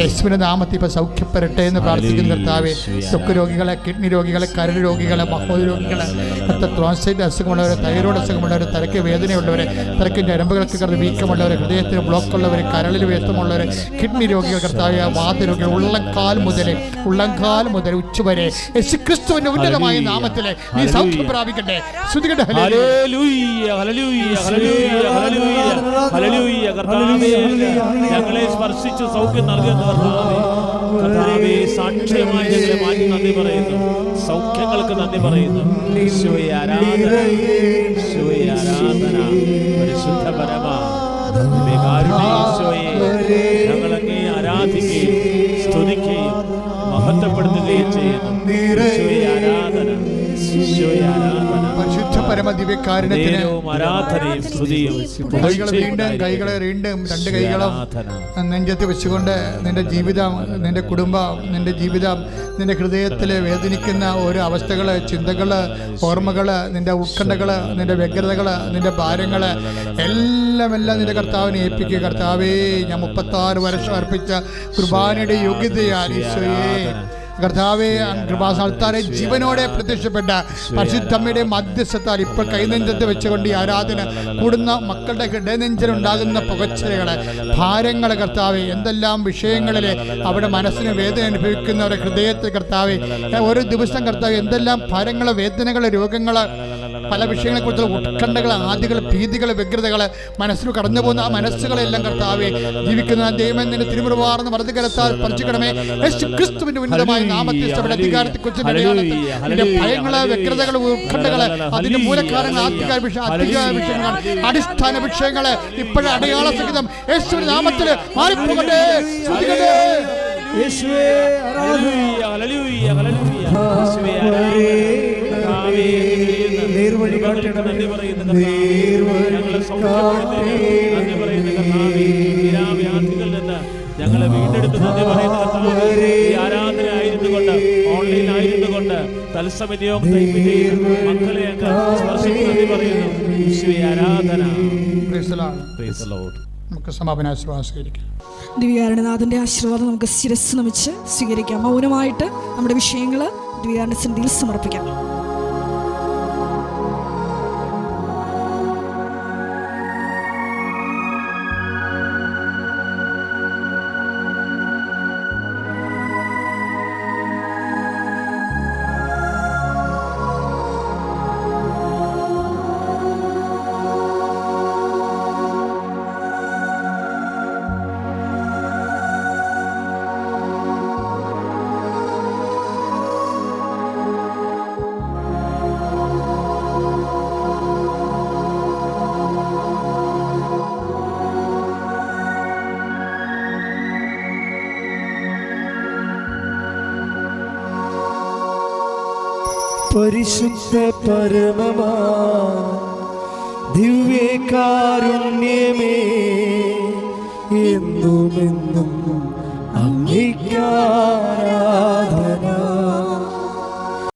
യേശുവിൻ്റെ നാമത്തിൽ ഇപ്പോൾ സൗഖ്യപ്പെടട്ടെ എന്ന് പ്രാർത്ഥിക്കുന്ന കർത്താവ്. ത്വക്ക് രോഗികളെ, കിഡ്നി രോഗികളെ, കരൾ രോഗികളെ, മഹോദ രോഗികളെ, ത്രോൺസൈറ്റ് അസുഖമുള്ളവർ, തൈറോയ്ഡ് അസുഖമുള്ളവർ, തലയ്ക്ക് വേദനയുള്ളവർ, തലയ്ക്ക് ഞരമ്പുകൾക്ക് കറന്ന് വീക്കമുള്ളവർ, ഹൃദയത്തിന് ബ്ലോക്കുള്ളവർ, കരളിൽ വേസ്തമുള്ളവർ, കിഡ്നി രോഗികൾ കർത്താവ്, വാതരോഗികൾ, ഉള്ളക്കാൽ മുതൽ ഉള്ളംകാൽ മുതൽ ഉച്ചവരെ യേശുക്രിസ്തുവിന്റെ ഉന്നതമായ നാമത്തിലെ നീ സൗഖ്യം പ്രാപിക്കട്ടെ. സ്തുതിക്കട്ടെ. Hallelujah, hallelujah, hallelujah, hallelujah, hallelujah. കർത്താവേ, ഞങ്ങളെ സ്പർശിച്ചു സൗഖ്യം നൽകുന്ന കർത്താവേ, കർത്താവേ, സാക്ഷ്യമായി ഞങ്ങളെ മാറ്റി നന്ദി പറയുന്നു. സൗഖ്യങ്ങൾക്ക് നന്ദി പറയുന്നു. ഈശോയെ ആരാധന, ഈശോയെ ആരാധന. പരിശുദ്ധ പരമാ ഈശോയെ ഞങ്ങളങ്ങേ ആരാധിക്കുകയും സ്തുതിക്കുകയും മഹത്വപ്പെടുത്തുകയും ചെയ്യുന്നു. ഈശോയെ ആരാധന, ഈശോയെ ആരാധന. പരിശുദ്ധ പരമ ദിവ്യകാരുണ്യത്തിന് ആരാധനയും സ്തുതിയും. കൈകളെ വീണ്ടും രണ്ട് കൈകളും നെഞ്ചത്ത് വെച്ചുകൊണ്ട് നിന്റെ ജീവിതം, നിന്റെ കുടുംബം, നിന്റെ ജീവിതം, നിന്റെ ഹൃദയത്തിൽ വേദനിക്കുന്ന ഓരോ അവസ്ഥകൾ, ചിന്തകൾ, ഓർമ്മകൾ, നിന്റെ ഉത്കണ്ഠകൾ, നിന്റെ വ്യഗ്രതകൾ, നിന്റെ ഭാരങ്ങൾ എല്ലാം നിന്റെ കർത്താവിനെ ഏൽപ്പിക്കുക. കർത്താവേ, ഞാൻ 36 വർഷം അർപ്പിച്ച കുർബാനയുടെ യോഗ്യതയാൽ ഈശോയെ കർത്താവെ, കൃപാസ്ഥാനത്താറെ ജീവനോടെ പ്രത്യക്ഷപ്പെട്ട പരിശുദ്ധമ്മയുടെ മധ്യസ്ഥത്താൽ ഇപ്പോൾ കൈനെഞ്ചത്ത് വെച്ചുകൊണ്ട് ഈ ആരാധന കൂടുന്ന മക്കളുടെ ഹൃദയനെഞ്ചിലുണ്ടാകുന്ന പുകച്ചിലുകള്, ഭാരങ്ങള്, കർത്താവെ, എന്തെല്ലാം വിഷയങ്ങളിൽ അവിടെ മനസ്സിന് വേദന അനുഭവിക്കുന്നവരുടെ ഹൃദയത്തിൽ കർത്താവെ, ഓരോ ദിവസം കർത്താവ് എന്തെല്ലാം ഭാരങ്ങള്, വേദനകള്, രോഗങ്ങള്, പല വിഷയങ്ങളെക്കുറിച്ചുള്ള ഉത്കണ്ഠകൾ, ആദികൾ, ഭീതികൾ, വ്യഗ്രതകൾ മനസ്സിൽ കടന്നു പോകുന്ന ആ മനസ്സുകളെല്ലാം കർത്താവെ ജീവിക്കുന്ന ദൈവം നിന്റെ തിരുമുറിവാർന്ന് വലത് കരത്താൽ സ്പർശിക്കണമേ. യേശുക്രിസ്തുവിന്റെ ഉന്നതമായ നാമത്തിൽ അധികാരത്തെക്കുറിച്ച് നിന്റെ ഭയങ്ങള്, വ്യഗ്രതകൾ, ഉത്കണ്ഠകള്, അതിന്റെ മൂലക്കാരങ്ങൾ, അധിക വിഷയങ്ങൾ, അടിസ്ഥാന വിഷയങ്ങള് ഇപ്പോഴും അടയാള സഹിതം യേശുവിന്റെ നാമത്തിൽ മാറിപ്പോകട്ടെ. യേശുവേ ഹല്ലേലൂയ, ഹല്ലേലൂയ, ഹല്ലേലൂയ. യേശുവേ നേർവഴി കാട്ടണമേ, നന്ദി പറയുന്നു കർത്താവേ. ഞങ്ങളെ സൗഖ്യപ്പെടുത്തണമേ, നന്ദി പറയുന്നു കർത്താവേ. നിരാവ്യാധികളിൽ നിന്ന് ഞങ്ങളെ വീണ്ടെടുത്ത് നന്ദി പറയുന്ന കർത്താവേ. ഈ ആരാധന ആയിരുന്നുകൊണ്ട്, ഓൺലൈൻ ആയിരുന്നുകൊണ്ട്, തത്സമയം മക്കളെ അങ്ങ് സ്പർശിച്ച് നന്ദി പറയുന്നു. യേശുവേ ആരാധന. Praise the Lord. നമുക്ക് സമാപനാശീർവാദം സ്വീകരിക്കാം. ദിവ്യകാരുണ്യനാഥന്റെ ആശീർവാദം നമുക്ക് ശിരസ്സ് നമിച്ച് സ്വീകരിക്കാം. മൗനമായിട്ട് നമ്മുടെ വിഷയങ്ങൾ ദിവ്യകാരുണ്യ സന്നിധിയിൽ സമർപ്പിക്കാം. പരിശുദ്ധ പരമമാ ദിവ്യകാരുണ്യമേ, എന്നുമെന്നും അങ്ങേയ്ക്കാരാധന.